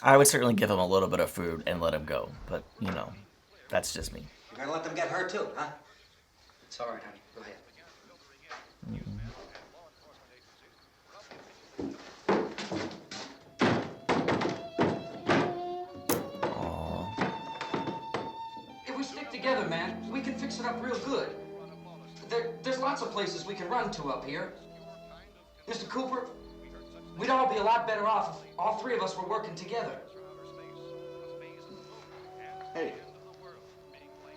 I would certainly give him a little bit of food and let him go, but you know, that's just me. You're gonna let them get hurt too, huh? It's all right, honey. Go ahead. If we stick together, man, we can fix it up real good. There's lots of places we can run to up here. Mr. Cooper, we'd all be a lot better off if all three of us were working together. Hey.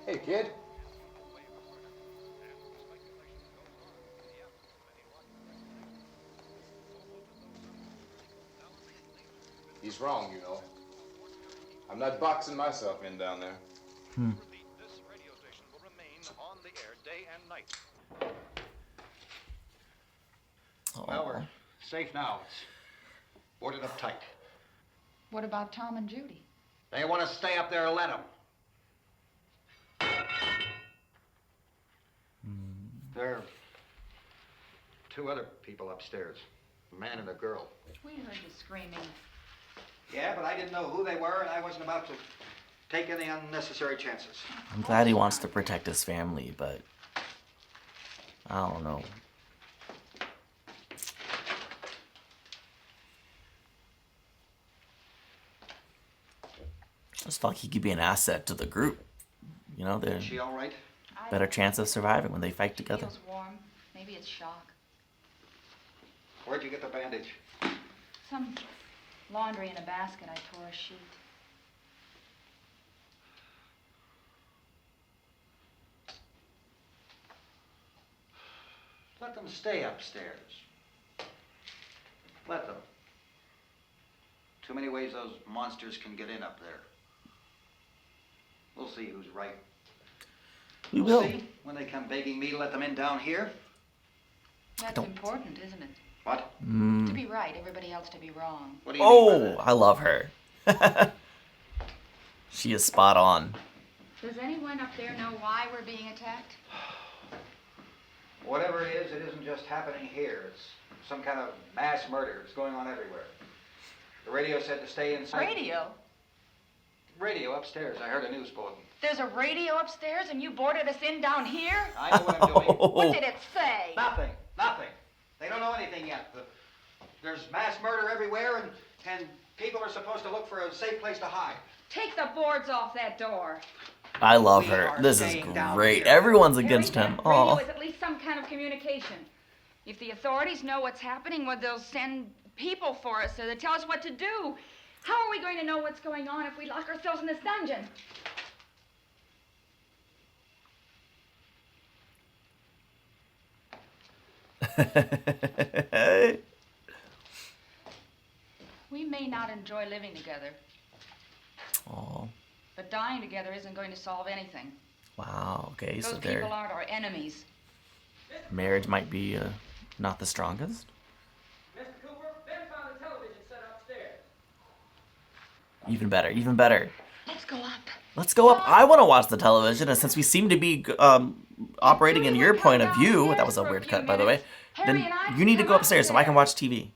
Hey, kid. He's wrong, you know. I'm not boxing myself in down there. This radio station will remain on the air day and night. Well, we're safe now. It's boarded up tight. What about Tom and Judy? They want to stay up there, let them. There are two other people upstairs, a man and a girl. We heard you screaming. Yeah, but I didn't know who they were, and I wasn't about to take any unnecessary chances. I'm glad he wants to protect his family, but I don't know. I just felt like he could be an asset to the group. You know, there's Is she all right? better chance of surviving when they fight together. Feels warm. Maybe it's shock. Where'd you get the bandage? Some laundry in a basket. I tore a sheet. Let them stay upstairs. Let them. Too many ways those monsters can get in up there. We'll see who's right. We We'll will. see when they come begging me to let them in down here. That's important, isn't it? What? To be right, everybody else to be wrong. What do you mean by Oh, that? I love her. She is spot on. Does anyone up there know why we're being attacked? Whatever it isn't just happening here. It's some kind of mass murder. It's going on everywhere. The radio said to stay inside. Radio? Radio upstairs. I heard a news bulletin. There's a radio upstairs and you boarded us in down here? I know what I'm doing. What did it say? Nothing. Nothing. They don't know anything yet. There's mass murder everywhere, and people are supposed to look for a safe place to hide. Take the boards off that door. I love We her. are This is staying down great. here. Everyone's against him. Radio Oh, is at least some kind of communication. If the authorities know what's happening, well, they'll send people for us so they tell us what to do. How are we going to know what's going on if we lock ourselves in this dungeon? We may not enjoy living together, oh, but dying together isn't going to solve anything. wow. Okay, Those so people their aren't our enemies. marriage might be not the strongest. Mr. Cooper, Ben found a television set upstairs. Even better. Even better. Let's go up. Let's go up. I want to watch the television, and since we seem to be operating in your point of view, that was a weird cut, by the way, then you need to go upstairs so I can watch TV.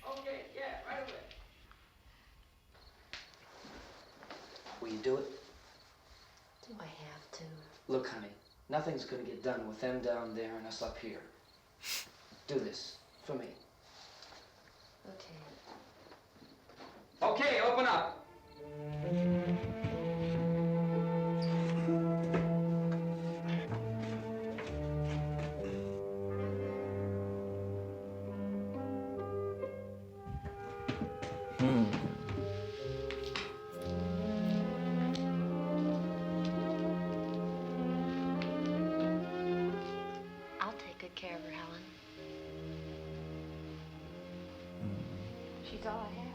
Okay, yeah, right away. Will you do it? Do I have to? Look, honey, nothing's gonna get done with them down there and us up here. Do this for me. Okay. Okay, open up. I'll take good care of her, Helen. She's all I have.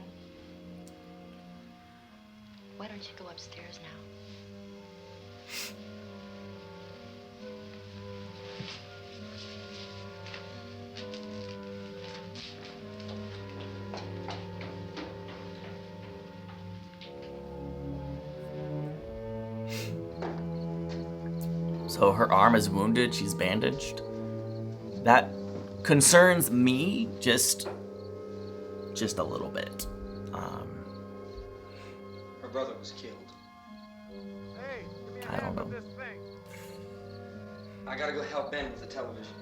Why don't you go upstairs now? So her arm is wounded, she's bandaged. That concerns me just a little bit. Her brother was killed. I don't know. I gotta go help Ben with the television.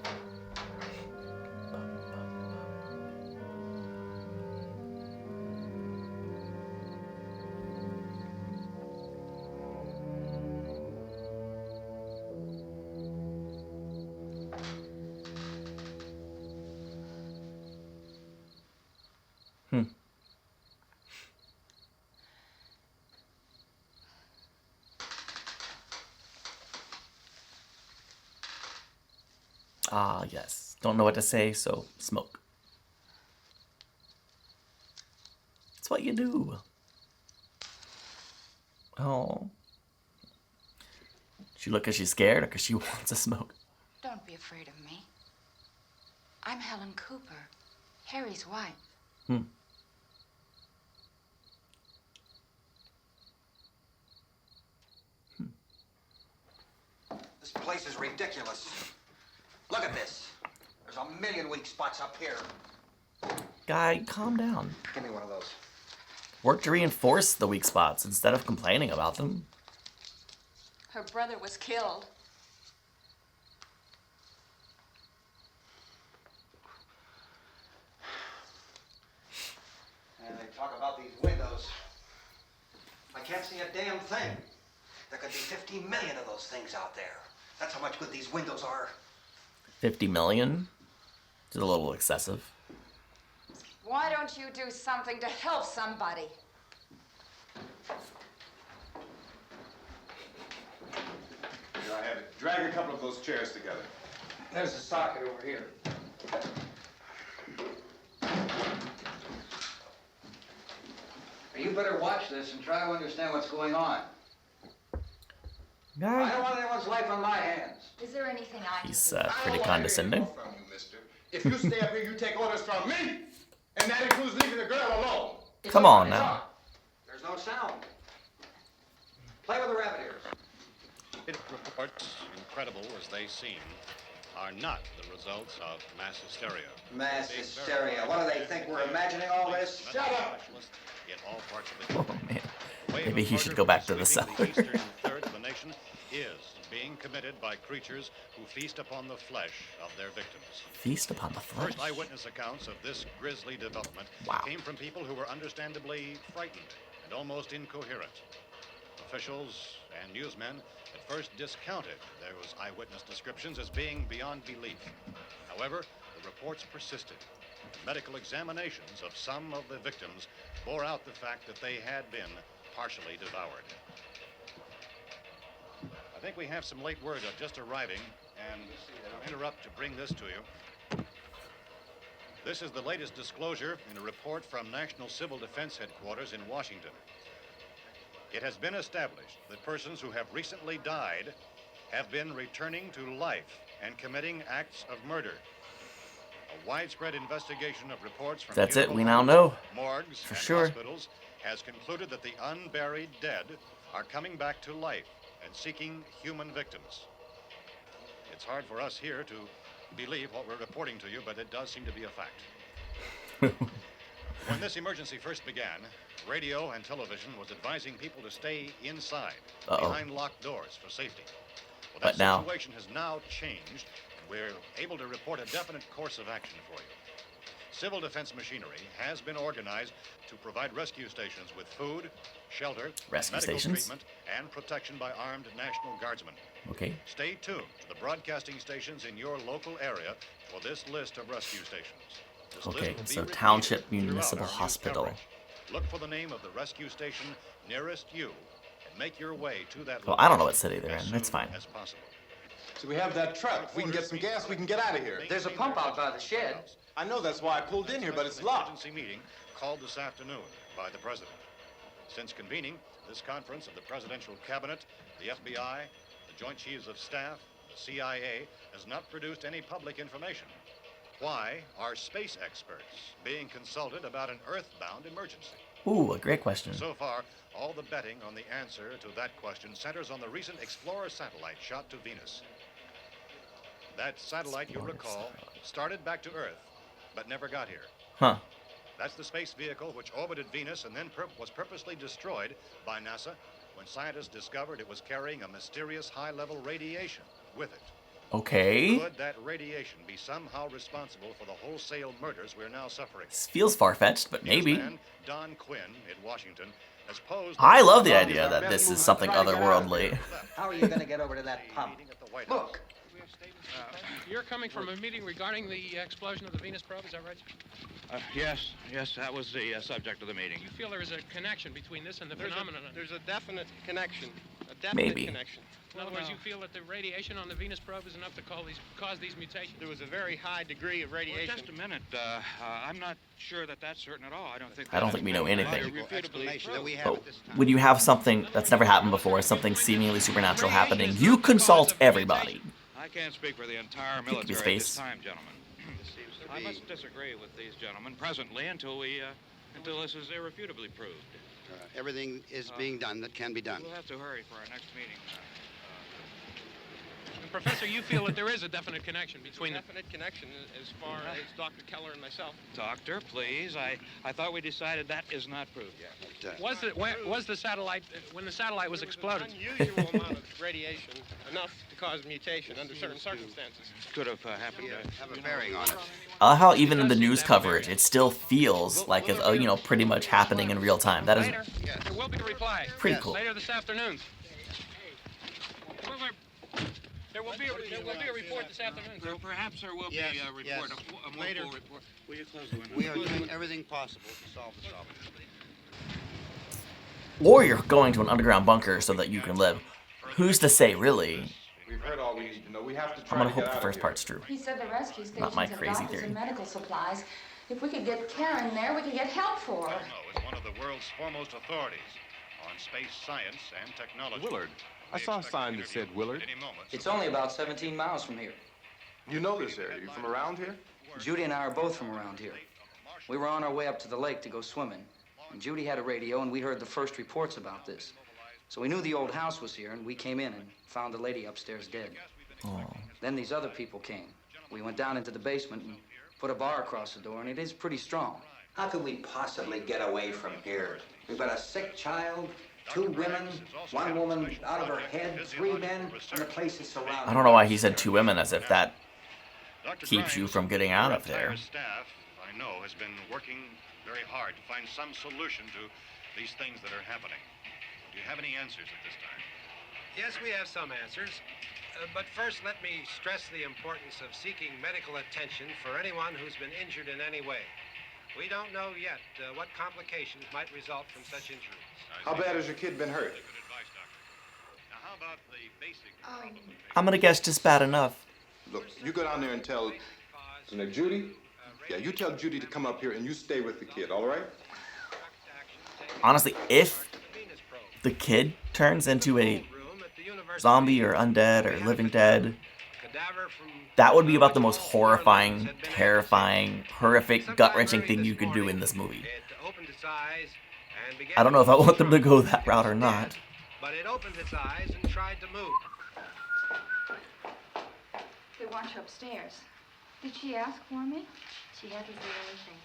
Ah, yes. Don't know what to say, so smoke. That's what you do. Oh. She look cause she's scared or cause she wants to smoke? Don't be afraid of me. I'm Helen Cooper, Harry's wife. This place is ridiculous. Look at this. There's a million weak spots up here. Guy, calm down. Give me one of those. Work to reinforce the weak spots instead of complaining about them. Her brother was killed. And they talk about these windows. I can't see a damn thing. There could be 50 million of those things out there. That's how much good these windows are. 50 million? It's a little excessive. Why don't you do something to help somebody? Here, I have it. Drag a couple of those chairs together. There's a socket over here. You better watch this and try to understand what's going on. Guy. I don't want anyone's life on my hands. Is there anything I can He's do? pretty condescending. From you, mister. If you stay up here, you take orders from me, and that includes leaving the girl alone. Come on now. There's no sound. Play with the rabbit ears. Reports, incredible as they seem, are not the results of mass hysteria. Mass hysteria. What do they think? We're imagining all this? Shut up! In all parts of the Oh man. Maybe he should go back to the cellar. The eastern third of the nation is being committed by creatures who feast upon the flesh of their victims. Feast upon the flesh. First eyewitness accounts of this grisly development came from people who were understandably frightened and almost incoherent. Officials and newsmen at first discounted those eyewitness descriptions as being beyond belief. However, the reports persisted. Medical examinations of some of the victims bore out the fact that they had been partially devoured. I think we have some late word just arriving, and I'll interrupt to bring this to you. This is the latest disclosure in a report from National Civil Defense Headquarters in Washington. It has been established that persons who have recently died have been returning to life and committing acts of murder. A widespread investigation of reports from That's it, we now know. Morgues for and sure. Hospitals has concluded that the unburied dead are coming back to life and seeking human victims. It's hard for us here to believe what we're reporting to you, but it does seem to be a fact. When this emergency first began, radio and television was advising people to stay inside, behind locked doors for safety. Well, that But now- situation has now changed, and we're able to report a definite course of action for you. Civil defense machinery has been organized to provide rescue stations with food, shelter, Rescue medical stations? treatment, and protection by armed National Guardsmen. Okay. Stay tuned to the broadcasting stations in your local area for this list of rescue stations. This list Okay, will be so repeated Township throughout Municipal our news Hospital. coverage. Look for the name of the rescue station nearest you and make your way to that Well, I don't know what location city they're as in. It's soon fine. as possible. So we have that truck. If we can get some gas, we can get out of here. There's a pump out by the shed. I know that's why I pulled in here, but it's locked. Emergency meeting called this afternoon by the president. Since convening this conference of the Presidential Cabinet, the FBI, the Joint Chiefs of Staff, the CIA has not produced any public information. Why are space experts being consulted about an earthbound emergency? Ooh, a great question. So far, all the betting on the answer to that question centers on the recent Explorer satellite shot to Venus. That satellite, you'll recall, started back to Earth, but never got here. Huh. That's the space vehicle which orbited Venus and then was purposely destroyed by NASA when scientists discovered it was carrying a mysterious high-level radiation with it. Okay. Could that radiation be somehow responsible for the wholesale murders we're now suffering? This feels far-fetched, but maybe. His man, Don Quinn in Washington, has posed... I love the idea that this is something otherworldly. How are you going to get over to that pump? Look. You're coming from a meeting regarding the explosion of the Venus probe, is that right? Yes, that was the subject of the meeting. You feel there is a connection between this and the phenomenon? There's a definite connection. Maybe. In other words, you feel that the radiation on the Venus probe is enough to cause these mutations? There was a very high degree of radiation. Well, just a minute. I'm not sure that that's certain at all. I don't think we know anything. That we have But at this time. when you have something that's never happened before, something seemingly supernatural happening, you consult everybody. I can't speak for the entire Kick his military at face. this time, gentlemen. I must disagree with these gentlemen presently until this is irrefutably proved. Everything is being done that can be done. We'll have to hurry for our next meeting. And Professor, you feel that there is a definite connection between the... Definite connection as far as Dr. Keller and myself. Doctor, please. I thought we decided that is not proved yet. Was the satellite, when the satellite was exploded? An unusual amount of radiation, enough to cause mutation under certain circumstances. Could have happened. Have a bearing on it. I love how even in the news coverage, it still feels like it's, pretty much happening in real time. That is Later, there will be a reply. pretty cool. Later this afternoon. There will be a report this afternoon. Well, perhaps there will be a report, a more full report. Will you close the window? We are doing everything possible to solve the problem. Or you're going to an underground bunker so that you can live. Who's to say, really? We've heard all we need to know. We have to I'm try gonna to hope get the out first of here. part's true. He said the rescue stations Not my have crazy doctors theory. and medical supplies. If we could get Karen there, we could get help for her. Is one of the world's foremost authorities on space science and technology. Willard. I saw a sign that said Willard. It's only about 17 miles from here. You know this area. You from around here? Judy and I are both from around here. We were on our way up to the lake to go swimming. And Judy had a radio, and we heard the first reports about this. So we knew the old house was here, and we came in and found the lady upstairs dead. Oh. Then these other people came. We went down into the basement and put a bar across the door, and it is pretty strong. How could we possibly get away from here? We've got a sick child, 2 women, 1 woman out of her head, 3 men, and the place is surrounded. I don't know why he said 2 women, as if that keeps you from getting out of there. Our staff, I know, has been working very hard to find some solution to these things that are happening. Do you have any answers at this time? Yes, we have some answers. But first, let me stress the importance of seeking medical attention for anyone who's been injured in any way. We don't know yet what complications might result from such injuries. How bad has your kid been hurt? Good advice, Doctor. Now, how about the basic... I'm gonna guess just bad enough. Look, you go down there and tell Judy. Yeah, you tell Judy to come up here and you stay with the kid, all right? Honestly, if the kid turns into a zombie or undead or living dead, that would be about the most horrifying, terrifying, horrific, gut-wrenching thing you could do in this movie. I don't know if I want them to go that route or not. But it opened its eyes and tried to move. They want you upstairs. Did she ask for me? She hasn't said anything.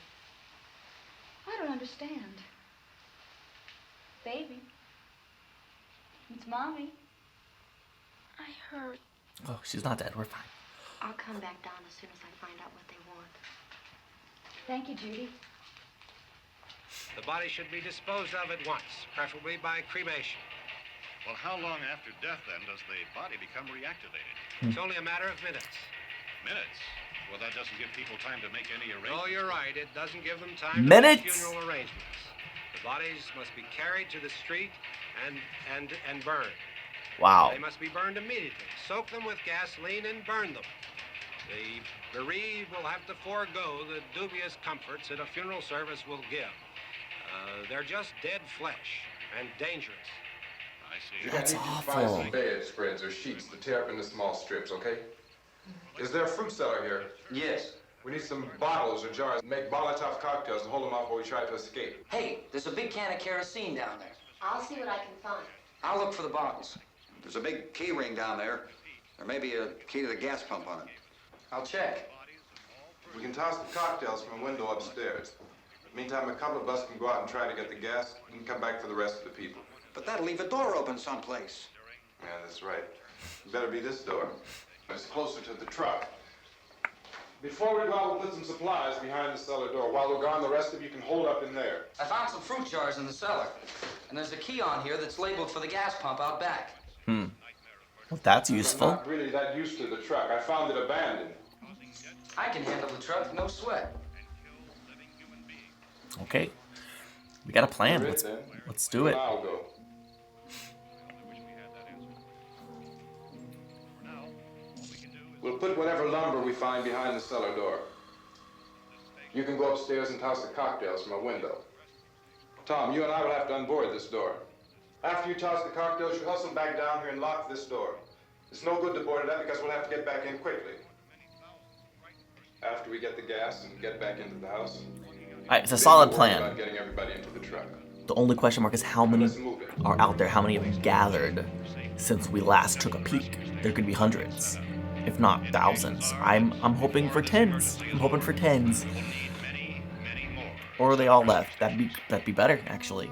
I don't understand. Baby. It's Mommy. I heard. Oh, she's not dead. We're fine. I'll come back down as soon as I find out what they want. Thank you, Judy. The body should be disposed of at once, preferably by cremation. Well, how long after death, then, does the body become reactivated? It's only a matter of minutes. Minutes? Well, that doesn't give people time to make any arrangements. Oh, you're right. It doesn't give them time Minutes? to make funeral arrangements. The bodies must be carried to the street and burned. Wow. They must be burned immediately. Soak them with gasoline and burn them. The bereaved will have to forego the dubious comforts that a funeral service will give. They're just dead flesh. and dangerous. I see. That's I need you to awful. find some bedspreads or sheets to tear up into small strips, okay? Is there a fruit cellar here? Yes. We need some bottles or jars. Make Molotov cocktails and hold them off while we try to escape. Hey, there's a big can of kerosene down there. I'll see what I can find. I'll look for the bottles. There's a big key ring down there. There may be a key to the gas pump on it. I'll check. We can toss the cocktails from a window upstairs. Meantime, a couple of us can go out and try to get the gas and come back for the rest of the people. But that'll leave a door open someplace. Yeah, that's right. It better be this door. It's closer to the truck. Before we go out, we'll put some supplies behind the cellar door. While we're gone, the rest of you can hold up in there. I found some fruit jars in the cellar. And there's a key on here that's labeled for the gas pump out back. Well, that's useful. I'm not really that used to the truck. I found it abandoned. I can handle the truck, no sweat. Okay. We got a plan. You're it, Let's do it. I'll go. We'll put whatever lumber we find behind the cellar door. You can go upstairs and toss the cocktails from a window. Tom, you and I will have to unboard this door. After you toss the cocktails, you hustle back down here and lock this door. It's no good to board it up because we'll have to get back in quickly. After we get the gas and get back into the house. Alright, it's a solid About plan. getting everybody into the truck. The only question mark is how many are out there, how many have gathered since we last took a peek. There could be hundreds, if not thousands. I'm hoping for tens. I'm hoping for tens. Or they all left. That'd be better, actually.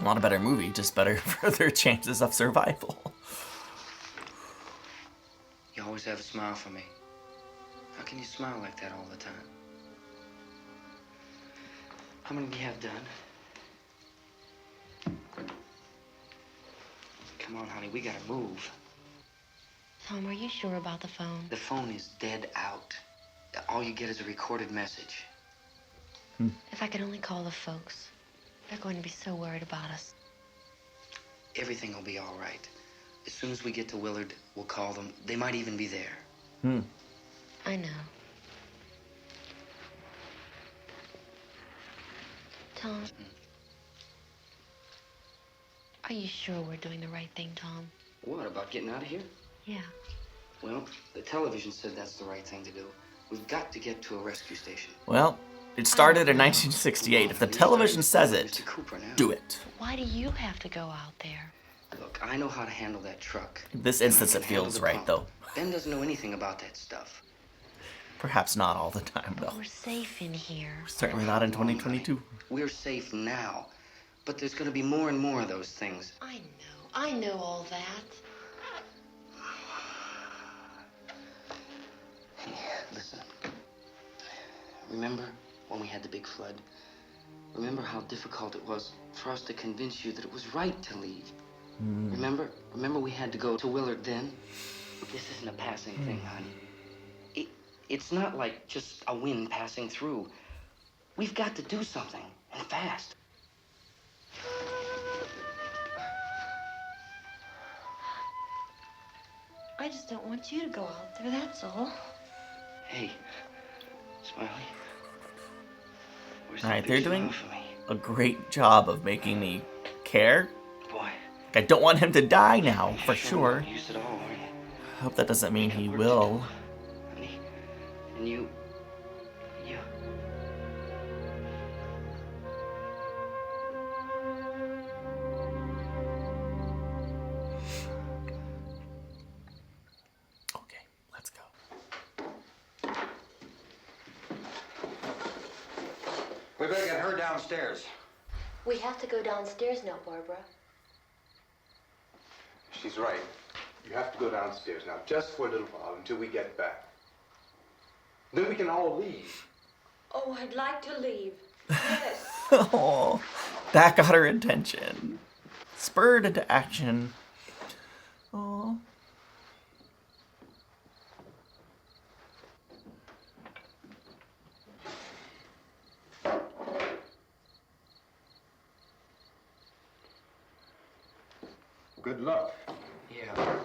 Not a better movie, just better for their chances of survival. You always have a smile for me. How can you smile like that all the time? How many do you have done? Come on, honey, we gotta move. Tom, are you sure about the phone? The phone is dead out. All you get is a recorded message. If I could only call the folks. They're going to be so worried about us. Everything will be all right. As soon as we get to Willard, we'll call them. They might even be there. I know. Tom? Are you sure we're doing the right thing, Tom? What, about getting out of here? Yeah. Well, the television said that's the right thing to do. We've got to get to a rescue station. Well, it started in 1968. If the television says it, do it. Why do you have to go out there? Look, I know how to handle that truck. In this instance, it feels right, though. Ben doesn't know anything about that stuff. Perhaps not all the time, though. We're safe in here. Certainly not in 2022. We're safe now, but there's going to be more and more of those things. I know all that. Hey, listen. Remember when we had the big flood? Remember how difficult it was for us to convince you that it was right to leave? Remember? Remember we had to go to Willard then? This isn't a passing thing, honey. It's not like just a wind passing through. We've got to do something, and fast. I just don't want you to go out there, that's all. Hey, Smiley. Alright, they're doing a great job of making me care. Boy. I don't want him to die now, for sure. Use it all, right? I hope that doesn't mean he will. Honey, and you. Okay, let's go. We better get her downstairs. We have to go downstairs now, Barbara. She's right. You have to go downstairs now, just for a little while, until we get back. Then we can all leave. Oh, I'd like to leave. Yes. Oh, that got her attention. Spurred into action. Oh. Good luck. Yeah.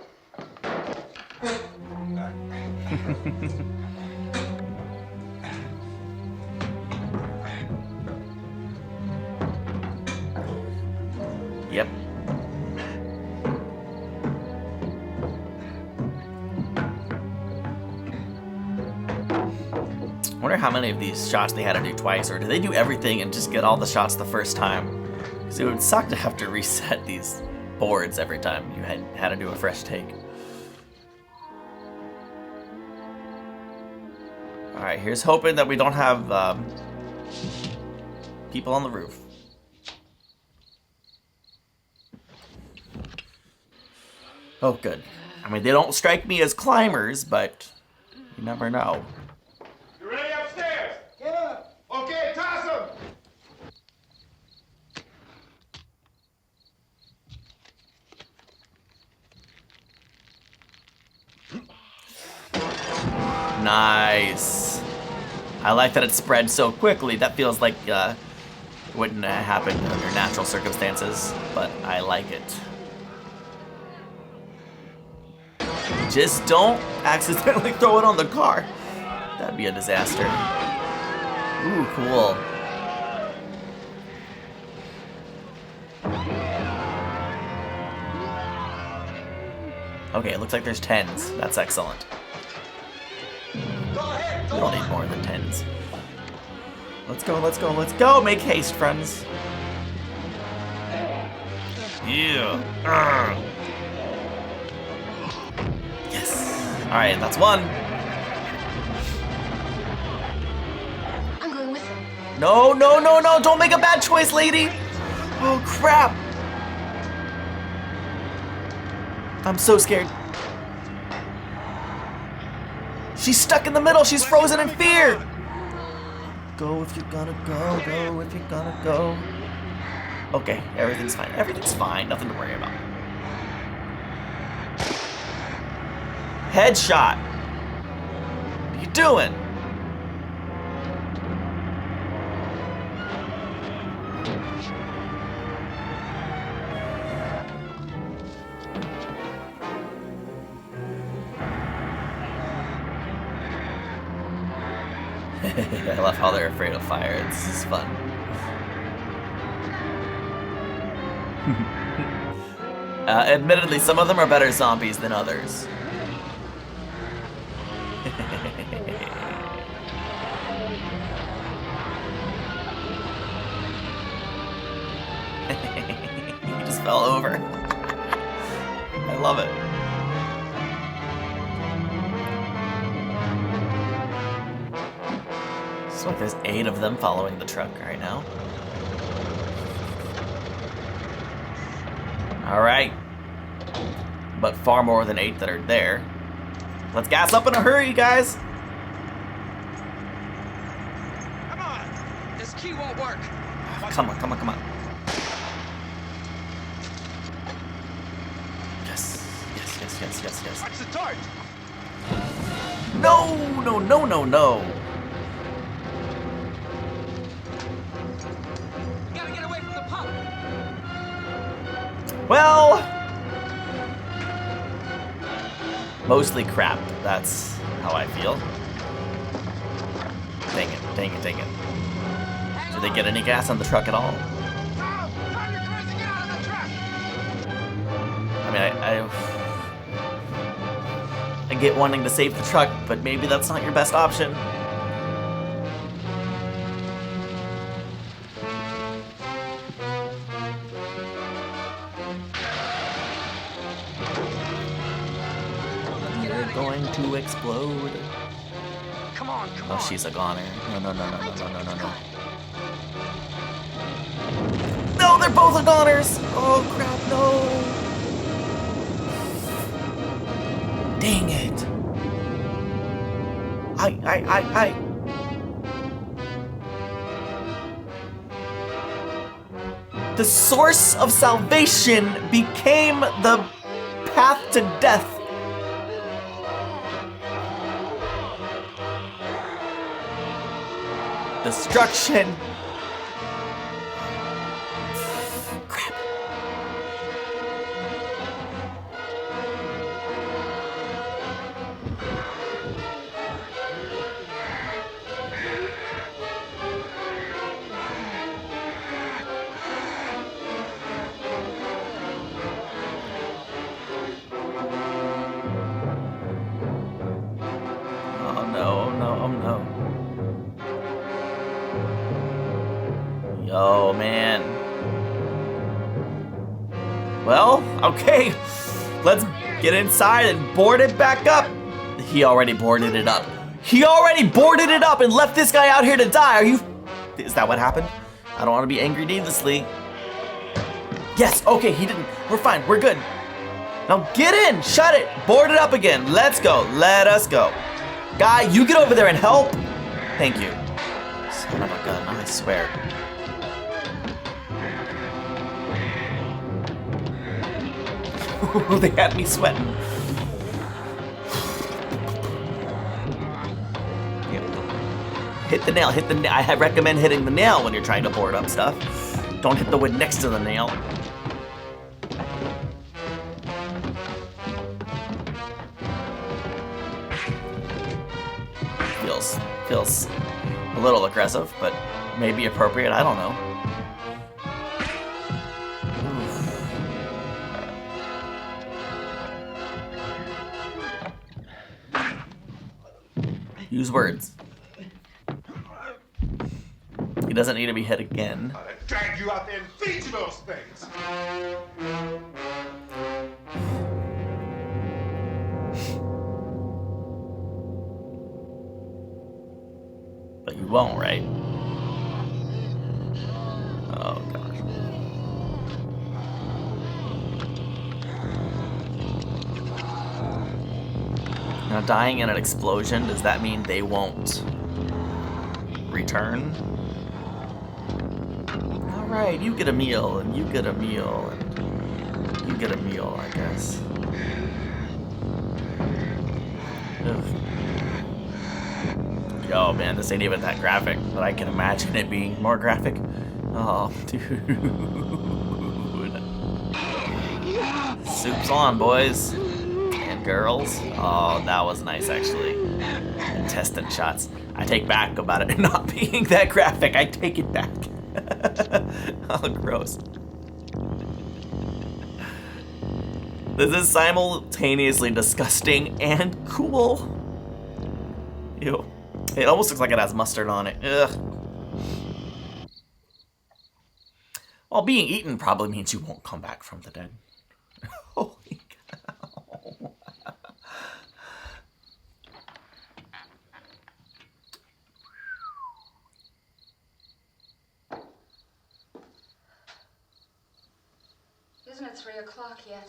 I wonder how many of these shots they had to do twice, or do they do everything and just get all the shots the first time? Because it would suck to have to reset these boards every time you had to do a fresh take. Alright, here's hoping that we don't have people on the roof. Oh, good. I mean, they don't strike me as climbers, but you never know. You ready upstairs? Yeah. Okay, toss him. Nice. I like that it spread so quickly. That feels like it wouldn't happen under natural circumstances, but I like it. Just don't accidentally throw it on the car. That'd be a disaster. Ooh, cool. Okay, it looks like there's 10s. That's excellent. We don't need more than 10s. Let's go, let's go, let's go! Make haste, friends. Yeah. Yes. Alright, that's one. I'm going with him. No, no, no, no! Don't make a bad choice, lady! Oh, crap! I'm so scared. She's stuck in the middle. She's frozen in fear. Go if you're gonna go. Go if you're gonna go. Okay, everything's fine. Everything's fine. Nothing to worry about. Headshot. What are you doing? I love how they're afraid of fire. This is fun. Admittedly, some of them are better zombies than others. He just fell over. I love it. So there's 8 of them following the truck right now. Alright. But far more than 8 that are there. Let's gas up in a hurry, guys! Come on. This key won't work. Come on, come on, come on. Yes, yes, yes, yes, yes, yes. Watch the dart. No, no, no, no, no. Well, mostly crap. That's how I feel. Dang it, dang it, dang it. Did they get any gas on the truck at all? I mean, I get wanting to save the truck, but maybe that's not your best option. Going to explode. Come on, come on. Oh, she's a goner. No, no, no, no, no, no, no, no, no. No, they're both a goners! Oh, crap, no! Dang it! I. The source of salvation became the path to death. Destruction. Crap. Oh no, oh no, oh no. Oh, man. Well, okay. Let's get inside and board it back up. He already boarded it up. He already boarded it up and left this guy out here to die. Are you... Is that what happened? I don't want to be angry needlessly. Yes, okay, he didn't. We're fine, we're good. Now get in, shut it, board it up again. Let's go, let us go. Guy, you get over there and help. Thank you. Son of a gun, I swear. They had me sweating. Hit the nail, hit the nail. I recommend hitting the nail when you're trying to board up stuff. Don't hit the wood next to the nail. Feels a little aggressive, but maybe appropriate, I don't know. Use words. He doesn't need to be hit again. I'd drag you out there and feed you those things. But you won't, right? Oh, gosh. Now, dying in an explosion, does that mean they won't return? Alright, you get a meal, and you get a meal, and you get a meal, I guess. Ugh. Yo, man, this ain't even that graphic, but I can imagine it being more graphic. Oh, dude. Soup's on, boys. And girls. Oh, that was nice, actually. Intestine shots. I take back about it not being that graphic. I take it back. Oh, gross. This is simultaneously disgusting and cool. Ew. It almost looks like it has mustard on it. Ugh. Well, being eaten probably means you won't come back from the dead. Holy cow. Isn't it 3 o'clock yet?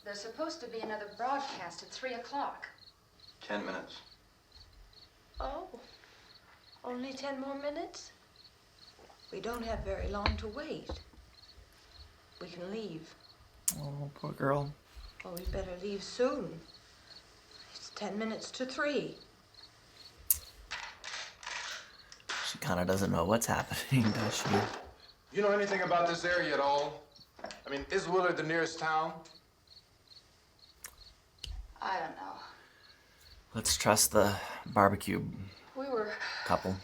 There's supposed to be another broadcast at 3 o'clock. 10 minutes. Oh, only 10 more minutes? We don't have very long to wait. We can leave. Oh, poor girl. Well, we better leave soon. It's 10 minutes to 3. She kind of doesn't know what's happening, does she? You know anything about this area at all? I mean, is Willard the nearest town? I don't know. Let's trust the barbecue We were couple.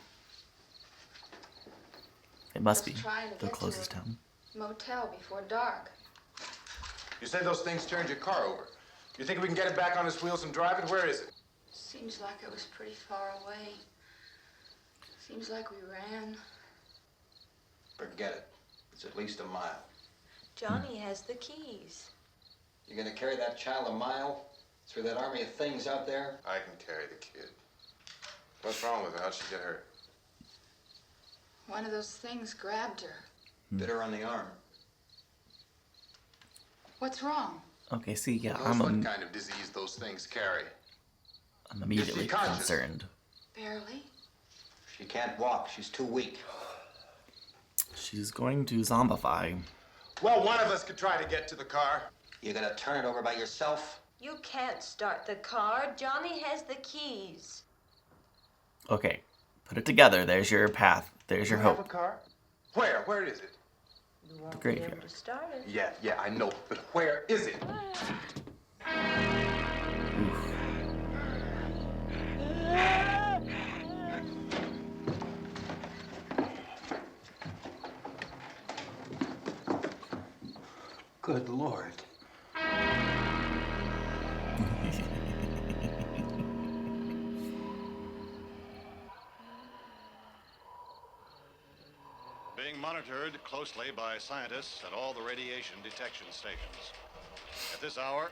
It must be trying to the get closest to a town. motel before dark. You say those things turned your car over. You think we can get it back on its wheels and drive it? Where is it? Seems like it was pretty far away. Seems like we ran. Forget it. It's at least a mile. Johnny has the keys. You're gonna carry that child a mile through that army of things out there? I can carry the kid. What's wrong with her? How'd she get hurt? One of those things grabbed her. Bit her on the arm. What's wrong? Okay, see, yeah, Who knows what kind of disease those things carry? I'm immediately Is she conscious? concerned. Barely. She can't walk. She's too weak. She's going to zombify. Well, one of us could try to get to the car. You gonna turn it over by yourself? You can't start the car. Johnny has the keys. Okay, put it together. There's your path. There's your You have hope. a car? Where? Where is it? You won't The be able graveyard. to start it. Yeah, I know. But where is it? Good Lord. monitored closely by scientists at all the radiation detection stations. At this hour,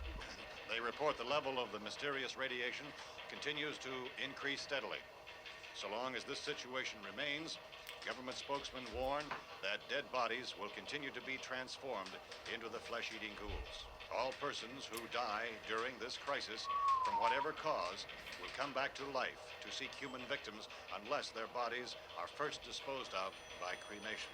they report the level of the mysterious radiation continues to increase steadily. So long as this situation remains, government spokesmen warn that dead bodies will continue to be transformed into the flesh-eating ghouls. All persons who die during this crisis, from whatever cause, will come back to life to seek human victims unless their bodies are first disposed of by cremation.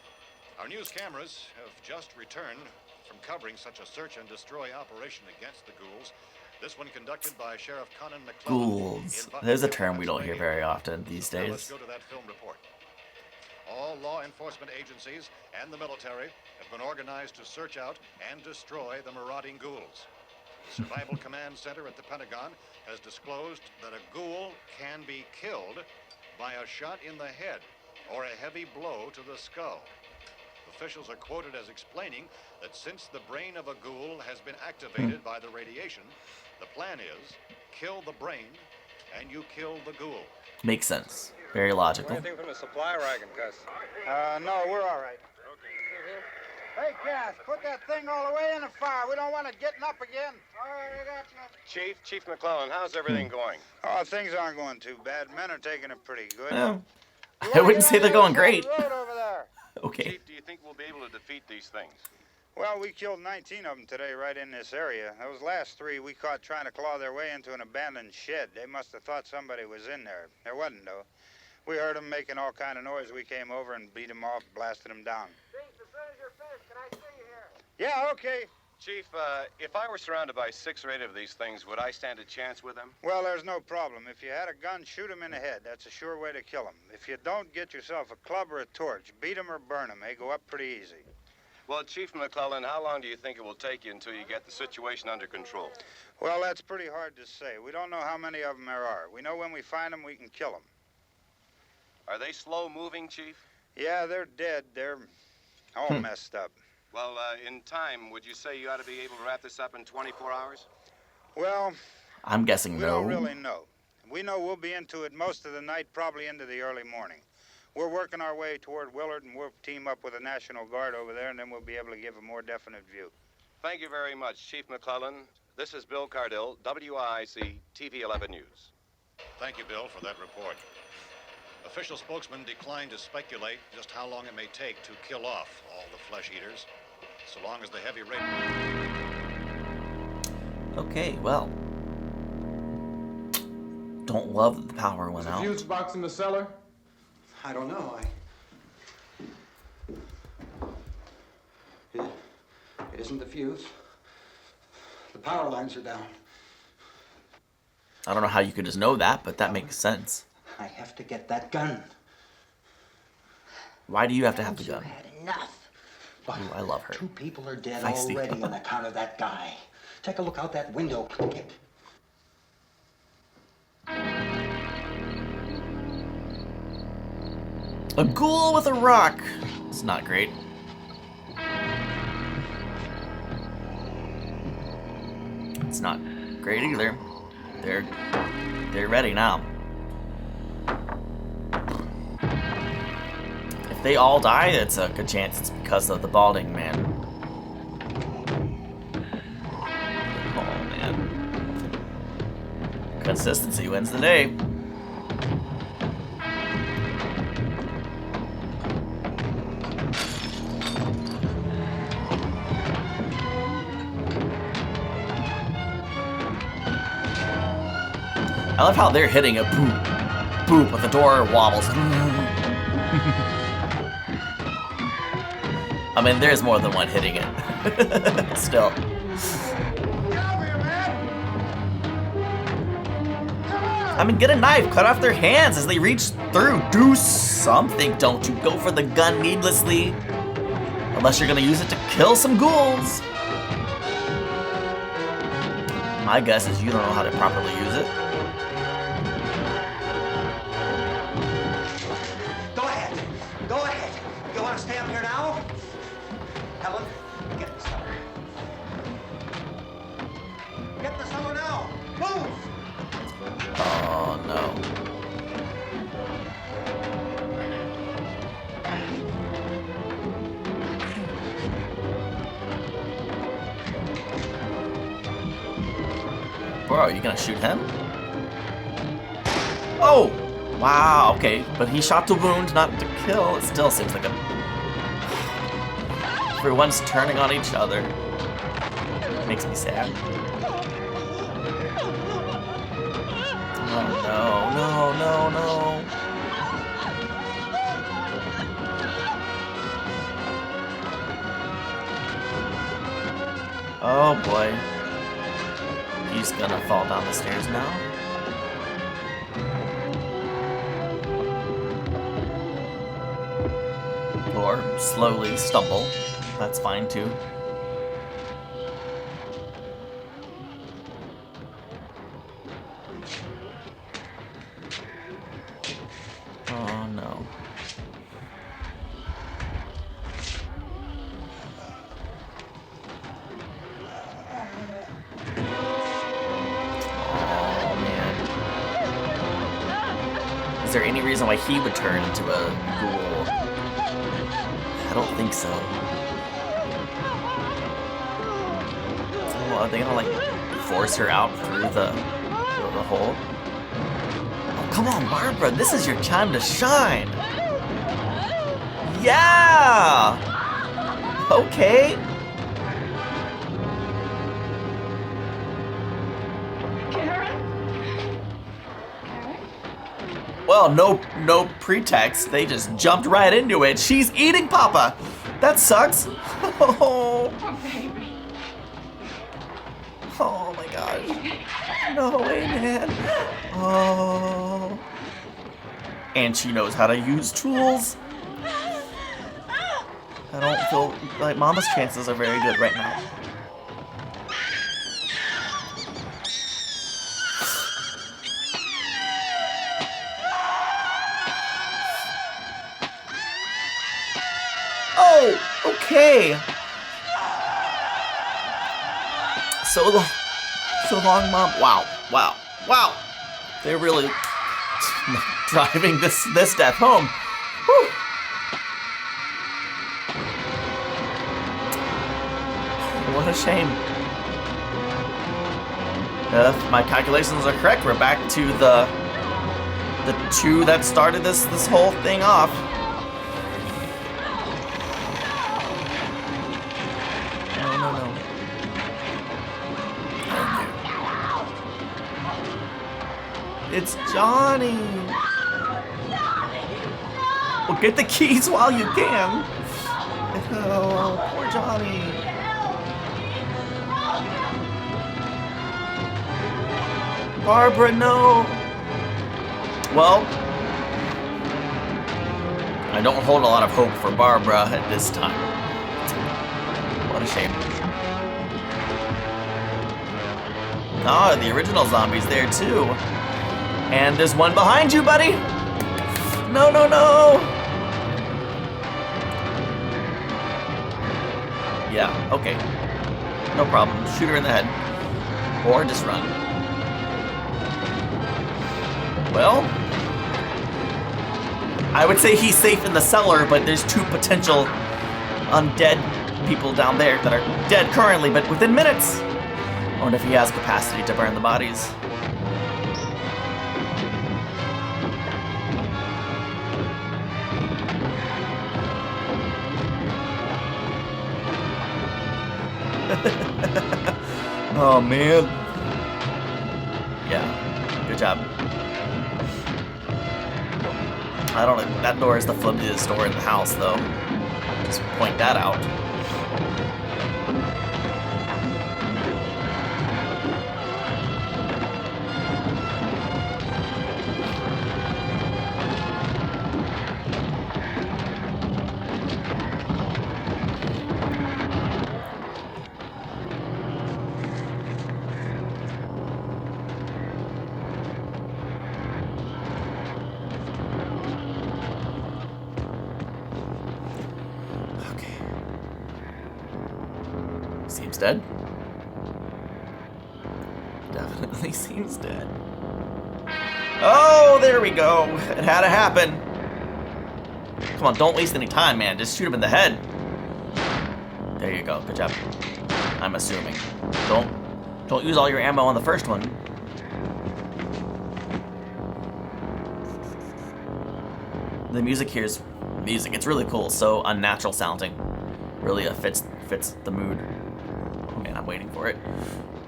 Our news cameras have just returned from covering such a search and destroy operation against the ghouls. This one conducted by Sheriff Conan McClellan. Ghouls. There's a term we don't hear very often these Now let's days. go to that film report. All law enforcement agencies and the military have been organized to search out and destroy the marauding ghouls. The Survival Command Center at the Pentagon has disclosed that a ghoul can be killed by a shot in the head or a heavy blow to the skull. Officials are quoted as explaining that since the brain of a ghoul has been activated by the radiation, the plan is kill the brain and you kill the ghoul. Makes sense. Very logical. Anything from the supply wagon, Gus? No, we're all right. Hey, Cass, put that thing all the way in the fire. We don't want it getting up again. All right, I got you. Chief McClellan, how's everything going? Oh, things aren't going too bad. Men are taking it pretty good. Well, I wouldn't say they're going great. Road over there. Okay. Chief, do you think we'll be able to defeat these things? Well, we killed 19 of them today right in this area. Those last 3 we caught trying to claw their way into an abandoned shed. They must have thought somebody was in there. There wasn't, though. We heard them making all kind of noise. We came over and beat them off, blasted them down. Chief, as soon as you're finished, can I see you here? Yeah, okay. Chief, if I were surrounded by 6 or 8 of these things, would I stand a chance with them? Well, there's no problem. If you had a gun, shoot them in the head. That's a sure way to kill them. If you don't, get yourself a club or a torch. Beat them or burn them. They go up pretty easy. Well, Chief McClellan, how long do you think it will take you until you get the situation under control? Well, that's pretty hard to say. We don't know how many of them there are. We know when we find them, we can kill them. Are they slow-moving, Chief? Yeah, they're dead. They're all messed up. Well, in time, would you say you ought to be able to wrap this up in 24 hours? Well, I'm guessing we no. don't really know. We know we'll be into it most of the night, probably into the early morning. We're working our way toward Willard, and we'll team up with the National Guard over there, and then we'll be able to give a more definite view. Thank you very much, Chief McClellan. This is Bill Cardill, WIC TV 11 News. Thank you, Bill, for that report. Official spokesman declined to speculate just how long it may take to kill off all the flesh eaters, so long as the heavy rain... Okay, well. Don't love that the power went out. Fuse box in the cellar? I don't know. It isn't the fuse. The power lines are down. I don't know how you could just know that, but that makes sense. I have to get that gun. Why do you have to have the gun? Had enough. Ooh, I love her. 2 people are dead Feisty. already on account of that guy. Take a look out that window, Clinkett. A ghoul with a rock. It's not great. It's not great either. They're ready now. If they all die, it's a good chance it's because of the balding man. Oh man. Consistency wins the day. I love how they're hitting it, boop, boop, but the door wobbles. I mean, there's more than one hitting it. Still. I mean, get a knife, cut off their hands as they reach through. Do something, don't you go for the gun needlessly. Unless you're gonna use it to kill some ghouls. My guess is you don't know how to properly use it. Go ahead. You want to stay up here now? Helen, get in the cellar. Get in the cellar now. Move! Oh, no. Bro, are you gonna shoot him? Oh! Wow, okay. But he shot to wound, not to kill. It still seems like a... Everyone's turning on each other. Makes me sad. Oh no, no, no, no. Oh boy. He's gonna fall down the stairs now. Or slowly stumble. That's fine too. Oh no. Oh man. Is there any reason why he would turn into a ghoul? I don't think so. Are they gonna like force her out through the hole? Oh, come on, Barbara, this is your time to shine. Yeah. Okay. Well, no pretext. They just jumped right into it. She's eating Papa. That sucks. Oh, baby. Oh my gosh. No way, man. Oh. And she knows how to use tools. I don't feel like Mama's chances are very good right now. Oh, okay. So long, Mom. Wow, wow, wow. They're really driving this death home. Whew. What a shame. If my calculations are correct, we're back to the two that started this whole thing off. It's Johnny! Well, get the keys while you can! Oh, poor Johnny! Barbara, no! Well, I don't hold a lot of hope for Barbara at this time. What a shame. Ah, the original zombie's there too. And there's one behind you, buddy! No, no, no! Yeah, okay. No problem. Shoot her in the head. Or just run. Well, I would say he's safe in the cellar, but there's two potential undead people down there that are dead currently, but within minutes. I wonder if he has capacity to burn the bodies. Oh man. Yeah, good job. I don't know, that door is the flimsiest door in the house though. Just point that out. Seems dead. Definitely seems dead. Oh, there we go. It had to happen. Come on, don't waste any time, man. Just shoot him in the head. There you go. Good job. I'm assuming. Don't use all your ammo on the first one. The music here is music. It's really cool. So unnatural sounding. Really fits the mood. Oh man, I'm waiting for it.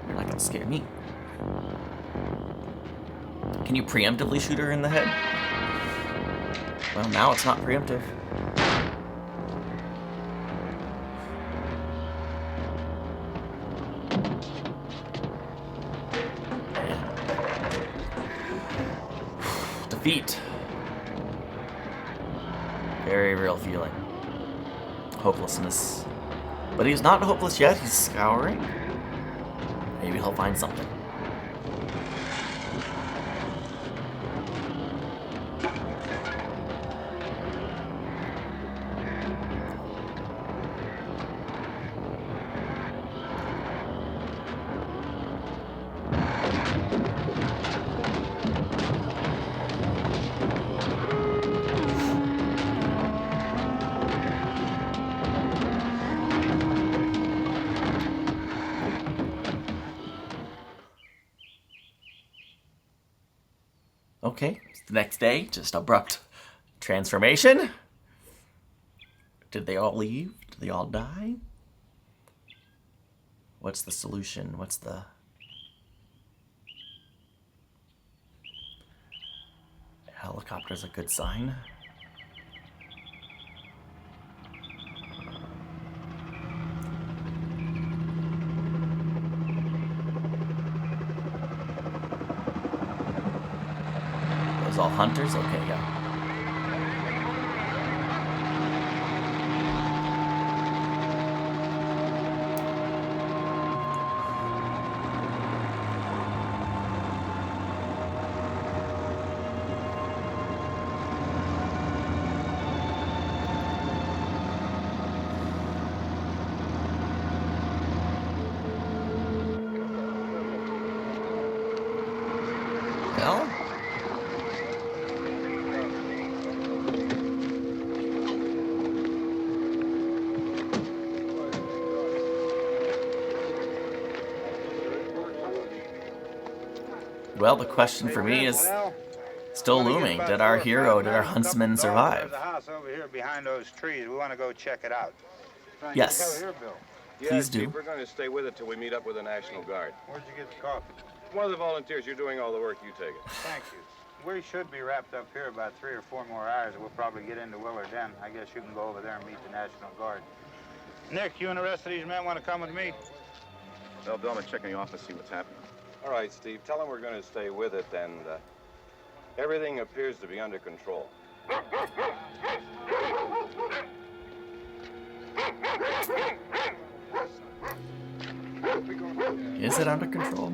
You're not gonna scare me. Can you preemptively shoot her in the head? Well, now it's not preemptive. Defeat. Very real feeling. Hopelessness. But he's not hopeless yet, he's scouring. Maybe he'll find something. Okay, it's the next day, just abrupt transformation. Did they all leave? Did they all die? What's the solution? What's the... Helicopter's a good sign. Those all hunters? Okay, yeah. Well, the question for me is still looming. Did our hero, did our huntsman survive? There's a house over here behind those trees. We want to go check it out. Yes. Please do. We're going to stay with it till we meet up with the National Guard. Where'd you get the coffee? One of the volunteers. You're doing all the work. You take it. Thank you. We should be wrapped up here about 3 or 4 more hours. We'll probably get into Willard then. I guess you can go over there and meet the National Guard. Nick, you and the rest of these men want to come with me? Tell Bill to check in the office, see what's happening. All right, Steve. Tell him we're going to stay with it, and everything appears to be under control. Is it under control?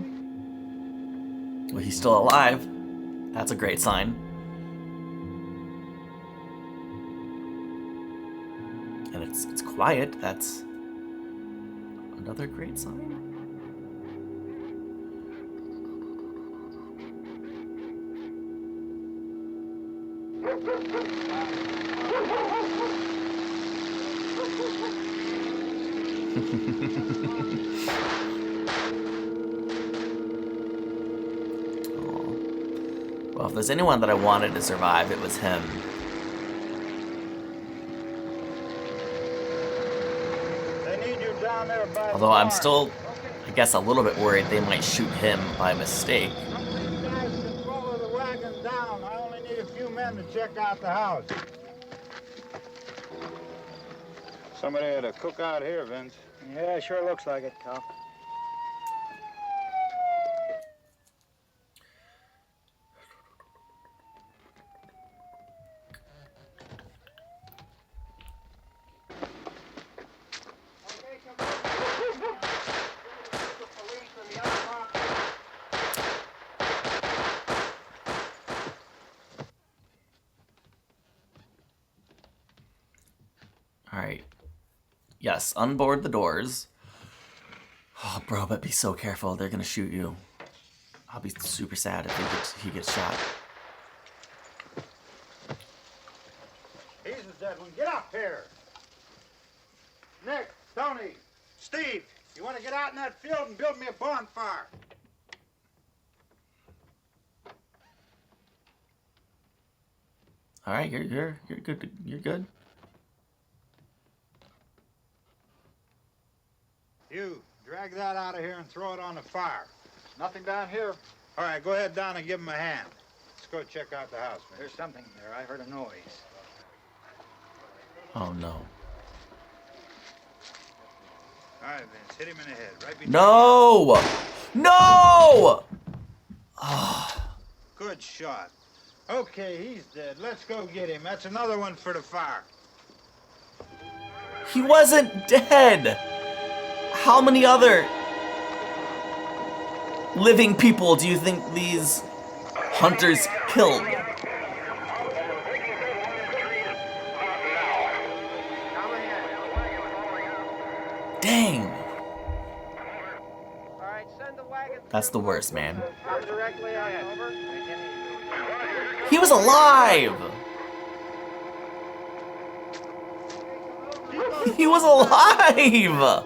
Well, he's still alive. That's a great sign. And it's quiet. That's another great sign. Well, if there's anyone that I wanted to survive, it was him. They need you down there by Although I'm still, I guess, a little bit worried they might shoot him by mistake. You guys can follow the wagon down. I only need a few men to check out the house. Somebody had a cook out here, Vince. Yeah, sure looks like it, Cal. Alright. Yes, unboard the doors. Oh, bro, but be so careful. They're gonna shoot you. I'll be super sad if he gets shot. He's the dead one. Get up here. Nick, Tony, Steve, you want to get out in that field and build me a bonfire? All right, you're good. You're good. You, drag that out of here and throw it on the fire. Nothing down here. All right, go ahead down and give him a hand. Let's go check out the house, man. There's something there. I heard a noise. Oh, no. All right, Vince, hit him in the head. Right between No! No! Good shot. Okay, he's dead. Let's go get him. That's another one for the fire. He wasn't dead. How many other living people do you think these hunters killed? Dang. That's the worst, man. He was alive! He was alive!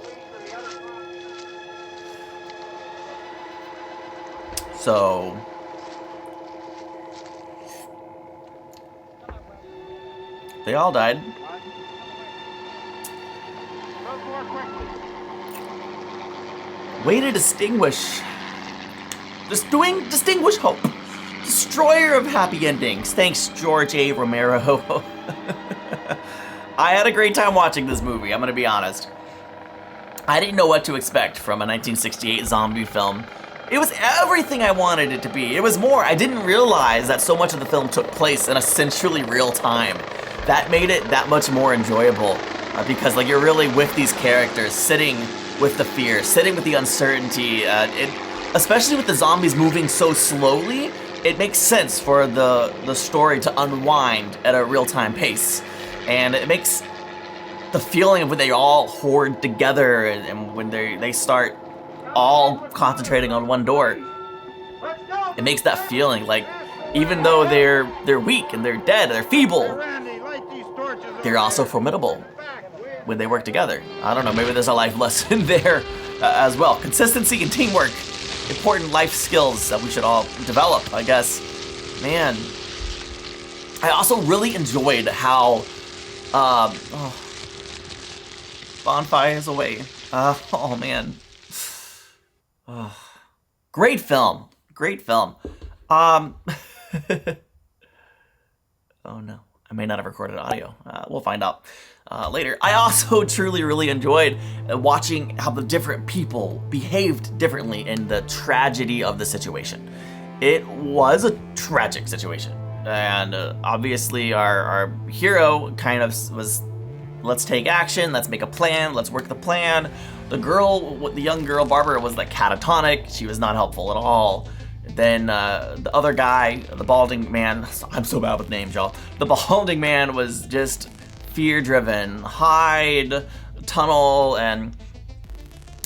So... they all died. Way to distinguish. Distinguish hope. Destroyer of happy endings. Thanks, George A. Romero. I had a great time watching this movie, I'm gonna be honest. I didn't know what to expect from a 1968 zombie film. It was everything I wanted it to be. It was more, I didn't realize that so much of the film took place in essentially real time. That made it that much more enjoyable. Because like you're really with these characters, sitting with the fear, sitting with the uncertainty, especially with the zombies moving so slowly, it makes sense for the story to unwind at a real-time pace. And it makes the feeling of when they all hoard together and when they start all concentrating on one door. It makes that feeling like even though they're weak and they're dead, they're feeble, they're also formidable when they work together. I don't know, maybe there's a life lesson there as well. Consistency and teamwork, important life skills that we should all develop, I guess. Man, I also really enjoyed how, bonfire is away. Oh man. Great film, great film. Oh no, I may not have recorded audio. We'll find out later. I also truly really enjoyed watching how the different people behaved differently in the tragedy of the situation. It was a tragic situation, and obviously our hero kind of was, let's take action, let's make a plan, let's work the plan. The young girl, Barbara, was like catatonic. She was not helpful at all. Then the other guy, the balding man, I'm so bad with names, y'all. The balding man was just fear-driven, hide, tunnel, and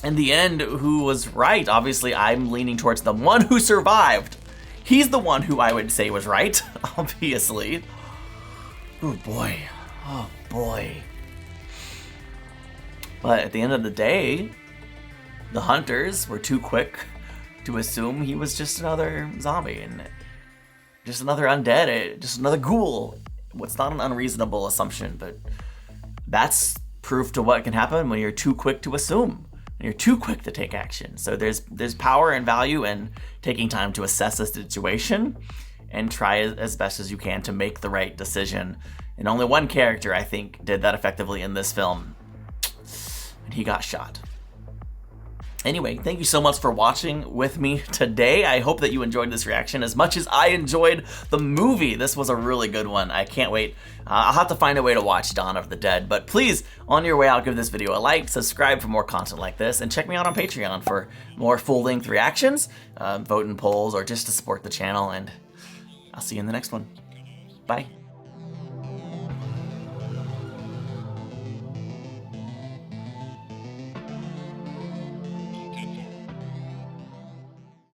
in the end, who was right? Obviously, I'm leaning towards the one who survived. He's the one who I would say was right, obviously. Oh boy, oh boy. But at the end of the day, the hunters were too quick to assume he was just another zombie and just another undead, just another ghoul. It's not an unreasonable assumption, but that's proof to what can happen when you're too quick to assume. When you're too quick to take action. So there's power and value in taking time to assess the situation and try as best as you can to make the right decision. And only one character, I think, did that effectively in this film. And he got shot. Anyway, thank you so much for watching with me today. I hope that you enjoyed this reaction as much as I enjoyed the movie. This was a really good one. I can't wait. I'll have to find a way to watch Dawn of the Dead. But please, on your way out, give this video a like, subscribe for more content like this, and check me out on Patreon for more full-length reactions, vote in polls, or just to support the channel. And I'll see you in the next one. Bye.